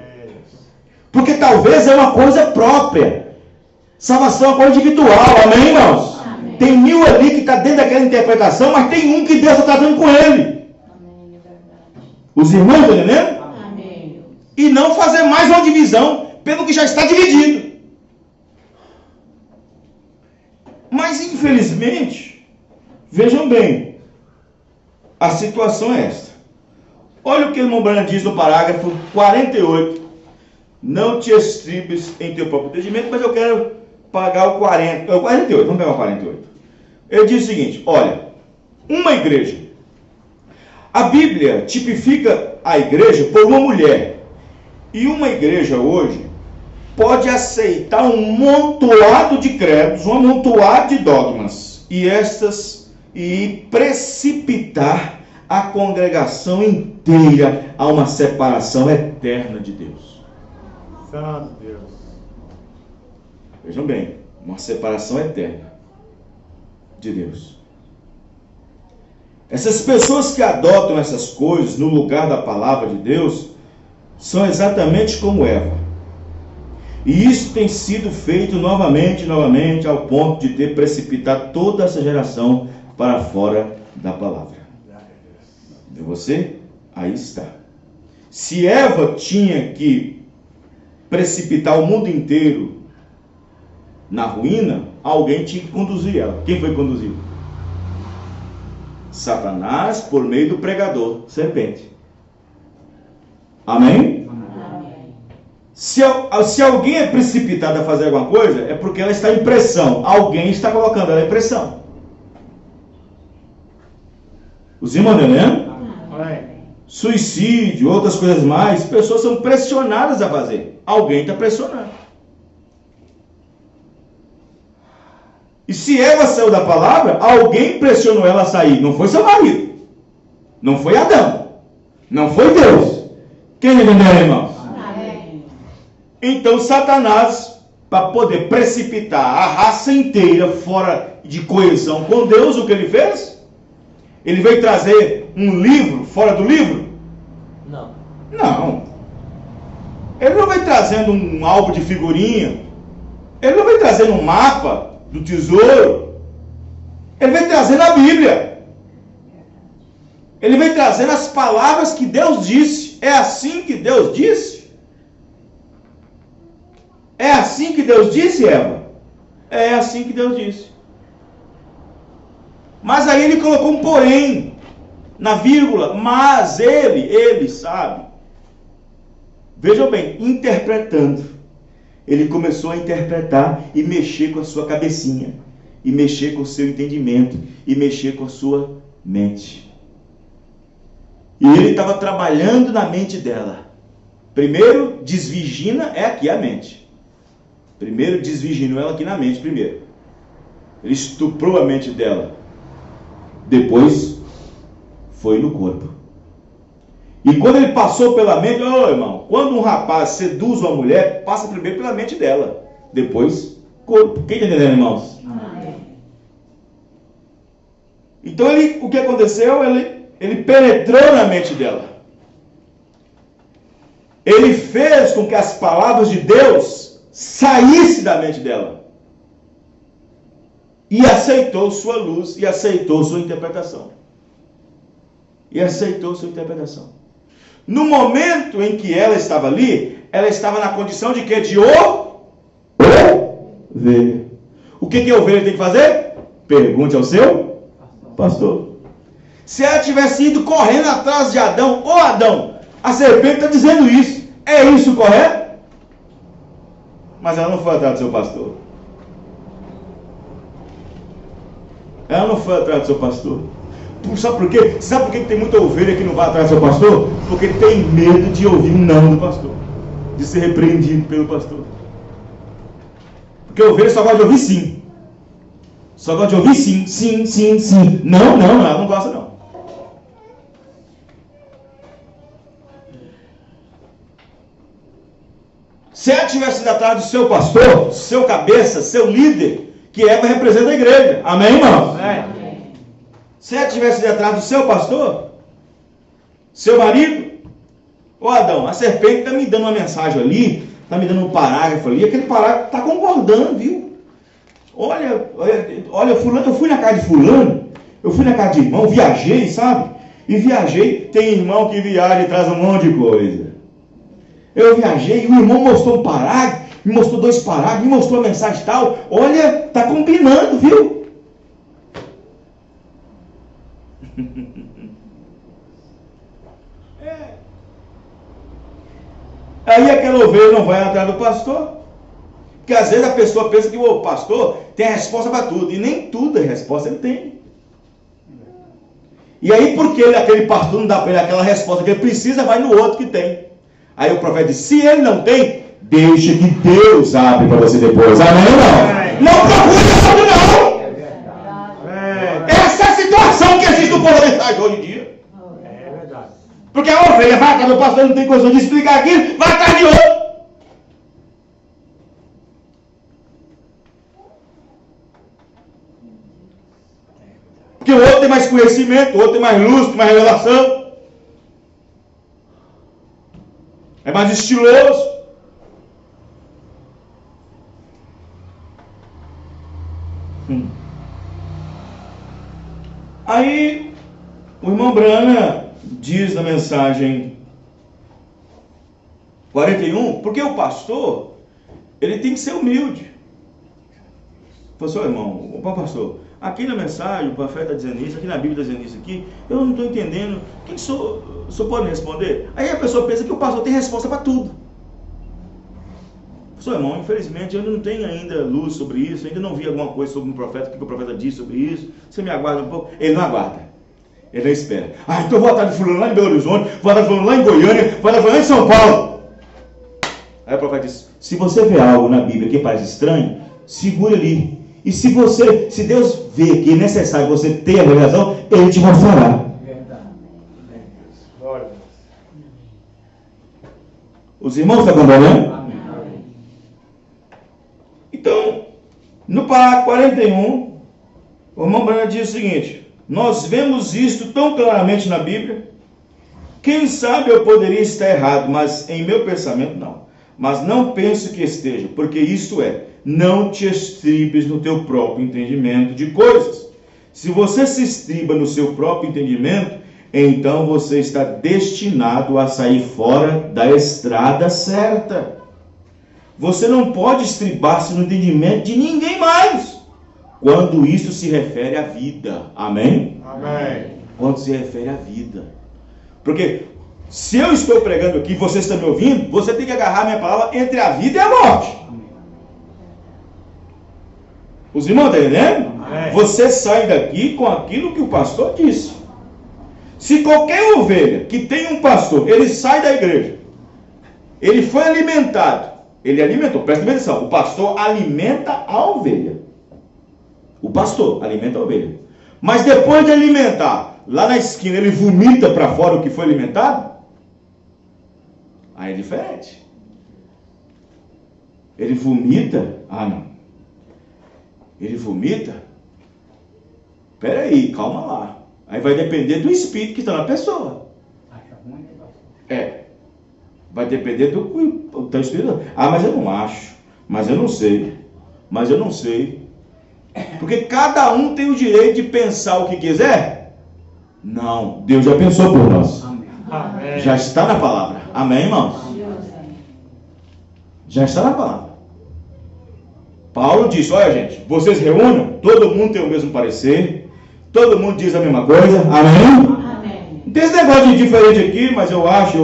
Porque talvez é uma coisa própria. Salvação é uma coisa individual, amém, irmãos? Amém. Tem 1000 ali que está dentro daquela interpretação, mas tem um que Deus está tratando com ele. Amém, é verdade. Os irmãos estão entendendo? Amém. E não fazer mais uma divisão pelo que já está dividido. Mas infelizmente, vejam bem, a situação é esta. Olha o que o irmão Branham diz no parágrafo 48. Não te estribes em teu próprio entendimento, mas eu quero pagar o 48, vamos pegar o 48. Ele diz o seguinte, olha, uma igreja. A Bíblia tipifica a igreja por uma mulher. E uma igreja hoje pode aceitar um montoado de credos, um amontoado de dogmas, e precipitar a congregação inteira a uma separação eterna de Deus. Santo Deus. Vejam bem, uma separação eterna de Deus. Essas pessoas que adotam essas coisas no lugar da palavra de Deus são exatamente como Eva. E isso tem sido feito novamente, ao ponto de ter precipitado toda essa geração para fora da palavra. E você? Aí está. Se Eva tinha que precipitar o mundo inteiro na ruína, alguém tinha que conduzir ela. Quem foi conduzido? Satanás, por meio do pregador, serpente. Amém? Se alguém é precipitado a fazer alguma coisa, é porque ela está em pressão. Alguém está colocando ela em pressão. Os irmãos entendendo? Amém. Suicídio, outras coisas mais, pessoas são pressionadas a fazer. Alguém está pressionando. E se Eva saiu da palavra, alguém pressionou ela a sair. Não foi seu marido. Não foi Adão. Não foi Deus. Quem entendeu, irmãos? Então Satanás, para poder precipitar a raça inteira fora de coesão com Deus, o que ele fez? Ele veio trazer um livro fora do livro? Não. Não. Ele não vem trazendo um álbum de figurinha. Ele não vem trazendo um mapa do tesouro. Ele vem trazendo a Bíblia. Ele vem trazendo as palavras que Deus disse. É assim que Deus disse? É assim que Deus disse, Eva? É assim que Deus disse. Mas aí ele colocou um porém na vírgula. Mas ele sabe. Vejam bem, interpretando. Ele começou a interpretar e mexer com a sua cabecinha. E mexer com o seu entendimento. E mexer com a sua mente. E ele estava trabalhando na mente dela. Primeiro, desvirgina é aqui a mente. Primeiro, desvirginou ela aqui na mente, primeiro. Ele estuprou a mente dela. Depois, foi no corpo. E quando ele passou pela mente, irmão, quando um rapaz seduz uma mulher, passa primeiro pela mente dela. Depois, corpo. Quem está entendendo, irmãos? Então, o que aconteceu? Ele penetrou na mente dela. Ele fez com que as palavras de Deus saíssem da mente dela. E aceitou sua luz, e aceitou sua interpretação. E aceitou sua interpretação. No momento em que ela estava ali, ela estava na condição de quê? De ovelha. O que a ovelha tem que fazer? Pergunte ao seu pastor. Se ela tivesse ido correndo atrás de Adão, Adão, a serpente está dizendo isso. É isso correto? Mas ela não foi atrás do seu pastor. Ela não foi atrás do seu pastor. Sabe por quê? Sabe por que tem muita ovelha que não vai atrás do seu pastor? Porque tem medo de ouvir um não do pastor. De ser repreendido pelo pastor. Porque a ovelha só gosta de ouvir sim. Só gosta de ouvir sim, sim, sim, sim. Não, ela não gosta não. Se ela tivesse ido atrás do seu pastor, seu cabeça, seu líder, que Eva representa a igreja. Amém, irmão? Amém. Se ela tivesse ido atrás do seu pastor, seu marido, Adão, a serpente está me dando uma mensagem ali, está me dando um parágrafo ali, aquele parágrafo está concordando, viu? Olha, fulano, eu fui na casa de fulano, eu fui na casa de irmão, viajei, sabe? E viajei, tem irmão que viaja e traz um monte de coisa. Eu viajei, o irmão mostrou um parágrafo, me mostrou 2 parágrafos, me mostrou a mensagem tal. Olha, está combinando, viu? Aí aquela ovelha não vai atrás do pastor. Porque às vezes a pessoa pensa que o pastor tem a resposta para tudo. E nem tudo é resposta ele tem. E aí porque aquele pastor não dá para ele aquela resposta que ele precisa, vai no outro que tem. Aí o profeta diz, se ele não tem, deixa que Deus abre para você depois. Amém, não? Não procure outro, não. Essa é a situação que existe no povo da mensagem hoje em dia. É verdade. Porque a ovelha vai atrás do pastor, não tem condição de explicar aquilo, vai atrás de outro. Porque o outro tem mais conhecimento, o outro tem mais luz, tem mais revelação. É mais estiloso. Aí, o irmão Brana diz na mensagem 41, porque o pastor, ele tem que ser humilde. Pastor, irmão, o pastor, aqui na mensagem, o profeta está dizendo isso, aqui na Bíblia está dizendo isso aqui, eu não estou entendendo. Quem o senhor pode responder? Aí a pessoa pensa que o pastor tem resposta para tudo. Pastor, irmão, infelizmente eu não tenho ainda luz sobre isso, ainda não vi alguma coisa sobre o profeta, o que o profeta disse sobre isso. Você me aguarda um pouco? Ele não aguarda. Ele não espera. Então eu vou atrás de fulano lá em Belo Horizonte, vou atrás de fulano lá em Goiânia, vou atrás de fulano lá em São Paulo. Aí o profeta diz, se você vê algo na Bíblia que parece estranho, segure ali. E se Deus vê que é necessário você ter a revelação, Ele te mostrará. Os irmãos estão acompanhando? Então, no parágrafo 41, o irmão Brana diz o seguinte, nós vemos isto tão claramente na Bíblia, Quem sabe eu poderia estar errado, mas em meu pensamento não. Mas não penso que esteja, porque isto é, não te estribes no teu próprio entendimento de coisas. Se você se estriba no seu próprio entendimento, então você está destinado a sair fora da estrada certa. Você não pode estribar-se no entendimento de ninguém mais, quando isso se refere à vida. Amém? Amém. Quando se refere à vida. Porque se eu estou pregando aqui, você está me ouvindo, você tem que agarrar a minha palavra entre a vida e a morte. Os irmãos estão entendendo? Amém. Você sai daqui com aquilo que o pastor disse. Se qualquer ovelha que tem um pastor, ele sai da igreja, ele foi alimentado, ele alimentou, presta atenção, o pastor alimenta a ovelha. O pastor alimenta a ovelha. Mas depois de alimentar, lá na esquina ele vomita para fora o que foi alimentado, aí é diferente. Ele vomita, não. Ele vomita, peraí, calma lá. Aí vai depender do espírito que está na pessoa. Vai depender do teu espírito. Mas eu não acho, mas eu não sei, mas eu não sei. Porque cada um tem o direito de pensar o que quiser? Não, Deus já pensou por nós. Amém. Já está na palavra. Amém, irmãos? Já está na palavra. Paulo disse, olha gente, vocês reúnam, todo mundo tem o mesmo parecer, todo mundo diz a mesma coisa, amém? Amém. Não tem esse negócio de diferente aqui, mas eu acho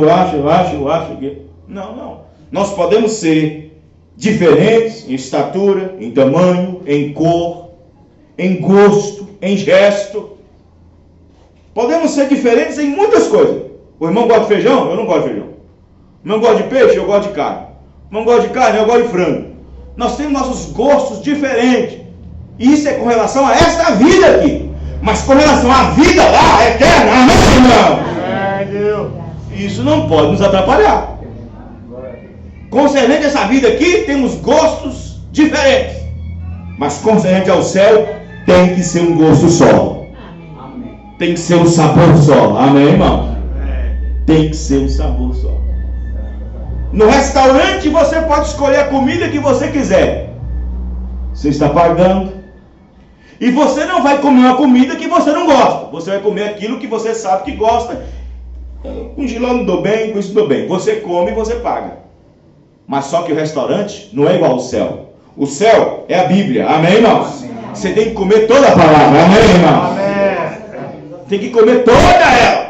que... Não. Nós podemos ser diferentes em estatura, em tamanho, em cor, em gosto, em gesto. Podemos ser diferentes em muitas coisas. O irmão gosta de feijão? Eu não gosto de feijão. O irmão gosta de peixe? Eu gosto de carne. O irmão gosta de carne? Eu gosto de frango. Nós temos nossos gostos diferentes. Isso é com relação a esta vida aqui. Mas com relação à vida lá, eterna, amém, irmão? Amém, Deus. Isso não pode nos atrapalhar. Concernente a essa vida aqui, temos gostos diferentes. Mas concernente ao céu, tem que ser um gosto só. Tem que ser um sabor só. Amém, irmão? Tem que ser um sabor só. No restaurante você pode escolher a comida que você quiser. Você está pagando. E você não vai comer uma comida que você não gosta. Você vai comer aquilo que você sabe que gosta. Com giló não dou bem, com isso dou bem. Você come e você paga. Mas só que o restaurante não é igual ao céu. O céu é a Bíblia. Amém, irmãos? Amém. Você tem que comer toda a palavra. Amém, irmãos? Amém. Tem que comer toda ela.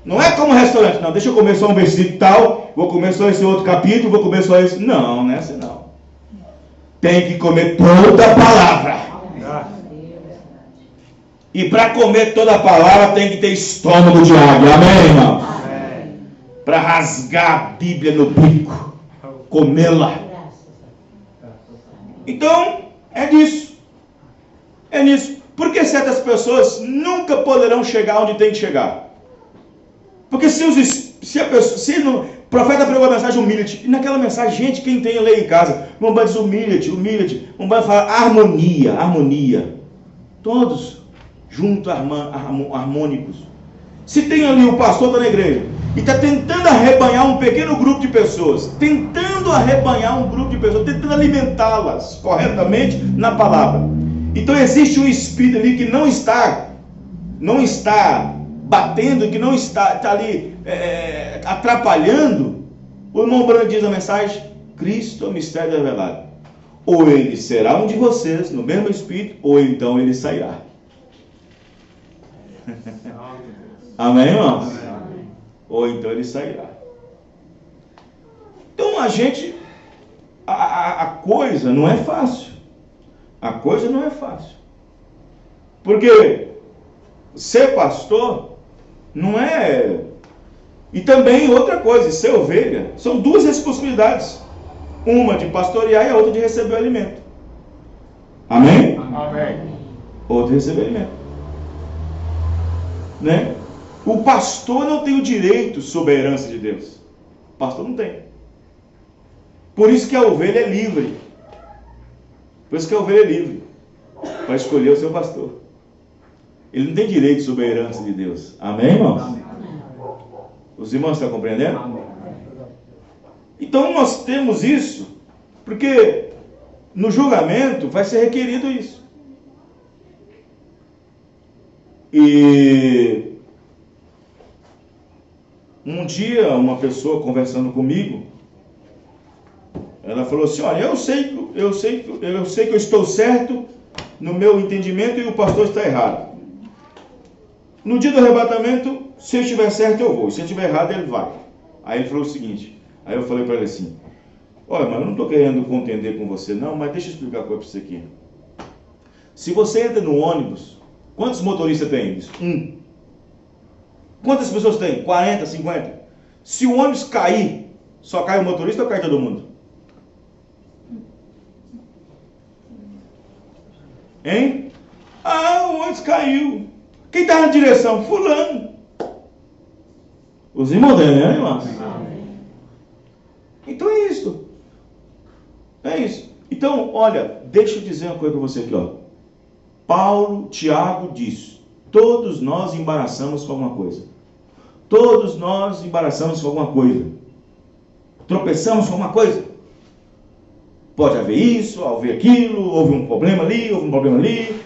Não é como restaurante, não. Deixa eu comer só um versículo tal, vou comer só esse outro capítulo, vou comer só esse. Não, não é assim não. Tem que comer toda a palavra. E para comer toda a palavra tem que ter estômago de água. Amém, irmão? Para rasgar a Bíblia no bico, comê-la. Então, é nisso. É nisso. Porque certas pessoas nunca poderão chegar onde tem que chegar. Porque se o profeta pregou a mensagem humilha-te, e naquela mensagem, gente, quem tem lei em casa, não vai dizer humilha-te, não vai falar harmonia. Todos juntos, harmônicos. Se tem ali o pastor está na igreja e está tentando arrebanhar um pequeno grupo de pessoas, tentando alimentá-las corretamente na palavra. Então existe um espírito ali que não está batendo, que não está ali atrapalhando. O irmão Branco diz na mensagem: Cristo é o mistério revelado. Ou ele será um de vocês no mesmo espírito, ou então ele sairá. Amém, irmãos? Amém. Ou então ele sairá. Então a coisa não é fácil. A coisa não é fácil. Porque ser pastor não é... E também outra coisa, ser ovelha, são duas responsabilidades. Uma de pastorear e a outra de receber o alimento. Amém? Amém. Outra de receber o alimento. Né? O pastor não tem o direito sobre a herança de Deus. O pastor não tem. Por isso que a ovelha é livre. Por isso que a ovelha é livre para escolher o seu pastor. Ele não tem direito sobre a herança de Deus. Amém, irmãos? Amém. Os irmãos estão compreendendo? Então nós temos isso, porque no julgamento vai ser requerido isso. E um dia uma pessoa conversando comigo, ela falou assim: olha, eu sei que eu estou certo no meu entendimento e o pastor está errado. No dia do arrebatamento, se eu estiver certo eu vou, se eu estiver errado ele vai. Aí ele falou o seguinte, aí eu falei para ele assim: olha, mas eu não estou querendo contender com você não, mas deixa eu explicar uma coisa para você aqui. Se você entra no ônibus, quantos motoristas tem? Um. Quantas pessoas tem? 40, 50. Se o ônibus cair, só cai o motorista ou cai todo mundo? Hein? Ah, o ônibus caiu. Quem está na direção? Fulano. Os irmãos dele, né, irmãos? Então é isso. É isso. Então, olha, deixa eu dizer uma coisa para você aqui, ó. Paulo, Tiago diz: todos nós embaraçamos com alguma coisa. Todos nós embaraçamos com alguma coisa. Tropeçamos com alguma coisa. Pode haver isso, haver aquilo, houve um problema ali, houve um problema ali.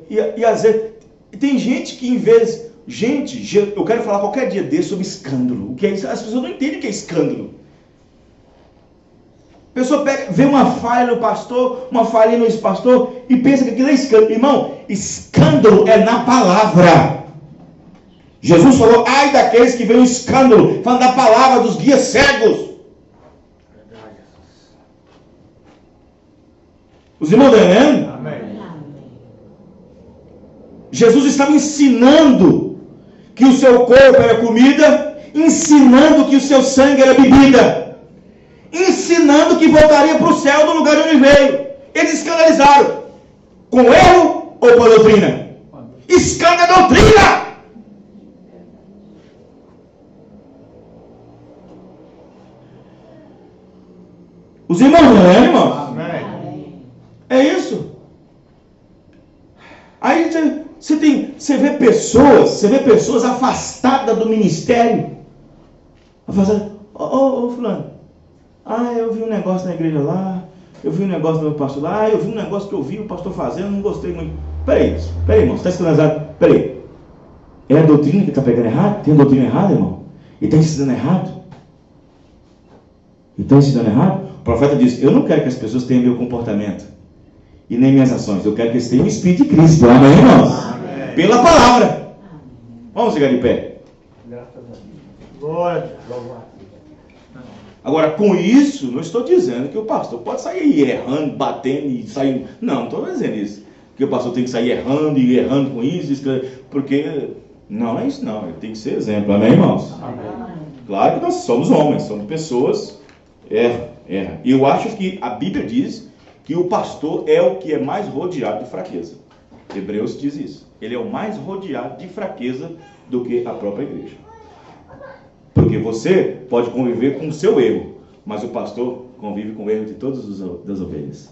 E às vezes, tem gente que em vez... Gente, eu quero falar qualquer dia desse sobre escândalo. O que é isso? As pessoas não entendem o que é escândalo. A pessoa vê uma falha no pastor, uma falha no ex-pastor e pensa que aquilo é escândalo. Irmão, escândalo é na palavra. Jesus falou: ai daqueles que veem o escândalo, falando da palavra dos guias cegos. Os irmãos estão entendendo? Amém. Jesus estava ensinando que o seu corpo era comida, ensinando que o seu sangue era bebida, ensinando que voltaria para o céu do lugar de onde veio. Eles escandalizaram. Com erro ou com a doutrina? Escândalo é doutrina! Os irmãos, não é, irmãos? Amém. É isso. Aí você vê pessoas afastadas do ministério. Afastadas. Ô fulano, eu vi um negócio na igreja lá, eu vi um negócio do meu pastor lá, eu vi um negócio que eu vi o pastor fazendo, não gostei muito. Peraí, irmão, você está escandalizado? Peraí. É a doutrina que está pegando errado? Tem a doutrina errada, irmão? E está ensinando errado? E está ensinando errado? O profeta diz: eu não quero que as pessoas tenham meu comportamento e nem minhas ações, eu quero que eles tenham o Espírito de Cristo. Amém, irmãos? Amém. Pela palavra. Vamos ficar de pé. Graças a Deus. Glória. Agora, com isso, não estou dizendo que o pastor pode sair errando, batendo e saindo. Não estou dizendo isso. Que o pastor tem que sair errando e errando com isso, porque não é isso não. Ele tem que ser exemplo. Amém, irmãos? Amém. Claro que nós somos homens, somos pessoas. Erra. E eu acho que a Bíblia diz que o pastor é o que é mais rodeado de fraqueza. Hebreus diz isso. Ele é o mais rodeado de fraqueza do que a própria igreja. Porque você pode conviver com o seu erro, mas o pastor convive com o erro de todas as ovelhas.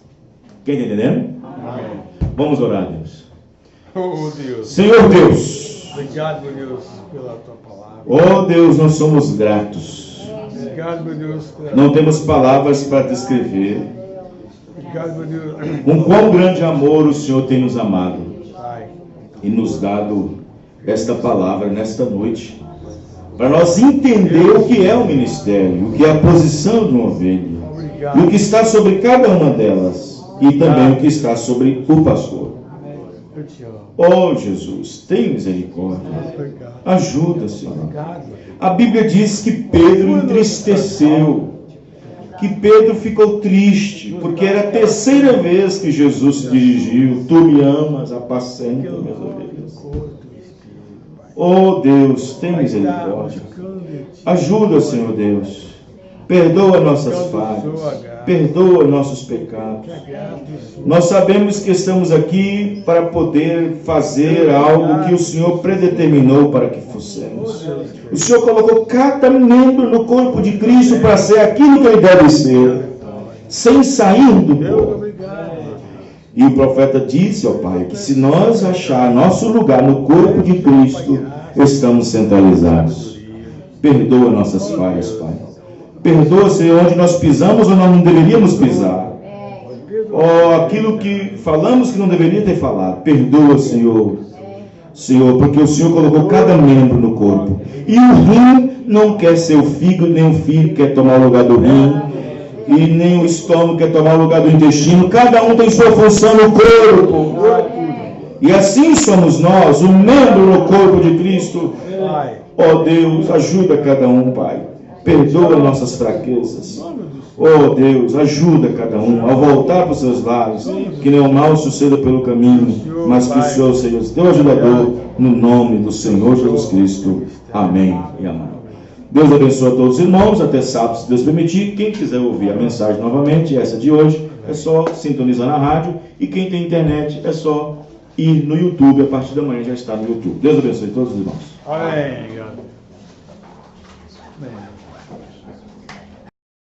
Quem está entendendo? Amém. Vamos orar a Deus. Oh Deus. Senhor Deus. Obrigado, meu Deus, pela tua palavra. Oh Deus, nós somos gratos. Obrigado, meu Deus. Não temos palavras para descrever Obrigado, meu Deus. com quão grande amor o Senhor tem nos amado Pai. e nos dado esta palavra nesta noite, para nós entender o que é o ministério, o que é a posição de uma ovelha, e o que está sobre cada uma delas, e também o que está sobre o pastor. Eu te amo. Oh Jesus, tem misericórdia. Obrigado. Ajuda, Senhor. Obrigado. A Bíblia diz que Pedro entristeceu, que Pedro ficou triste, porque era a terceira vez que Jesus se dirigiu: tu me amas, apacenta minhas ovelhas. Oh Deus, tem misericórdia. Ajuda, Senhor Deus. Perdoa nossas falhas, perdoa nossos pecados. Nós sabemos que estamos aqui para poder fazer algo que o Senhor predeterminou para que fossemos. O Senhor colocou cada membro no corpo de Cristo para ser aquilo que ele deve ser, sem sair do corpo. E o profeta disse ao Pai que se nós achar nosso lugar no corpo de Cristo, estamos centralizados. Perdoa nossas falhas, Pai. Perdoa, Senhor, onde nós pisamos ou nós não deveríamos pisar. Oh, aquilo que falamos que não deveria ter falado. Perdoa, Senhor. Senhor, porque o Senhor colocou cada membro no corpo. E o rim não quer ser o fígado, nem o fígado quer tomar o lugar do rim. E nem o estômago quer tomar o lugar do intestino. Cada um tem sua função no corpo. E assim somos nós, um membro no corpo de Cristo. Oh Deus, ajuda cada um, Pai. Perdoa nossas fraquezas. Oh Deus, ajuda cada um ao voltar para os seus lares. Que nenhum mal suceda pelo caminho, mas que o Senhor seja o teu ajudador, no nome do Senhor Jesus Cristo. Amém e amém. Deus abençoe a todos os irmãos. Até sábado, se Deus permitir. Quem quiser ouvir a mensagem novamente, essa de hoje, é só sintonizar na rádio. E quem tem internet, é só ir no YouTube. A partir da manhã já está no YouTube. Deus abençoe todos os irmãos. Amém. Amém.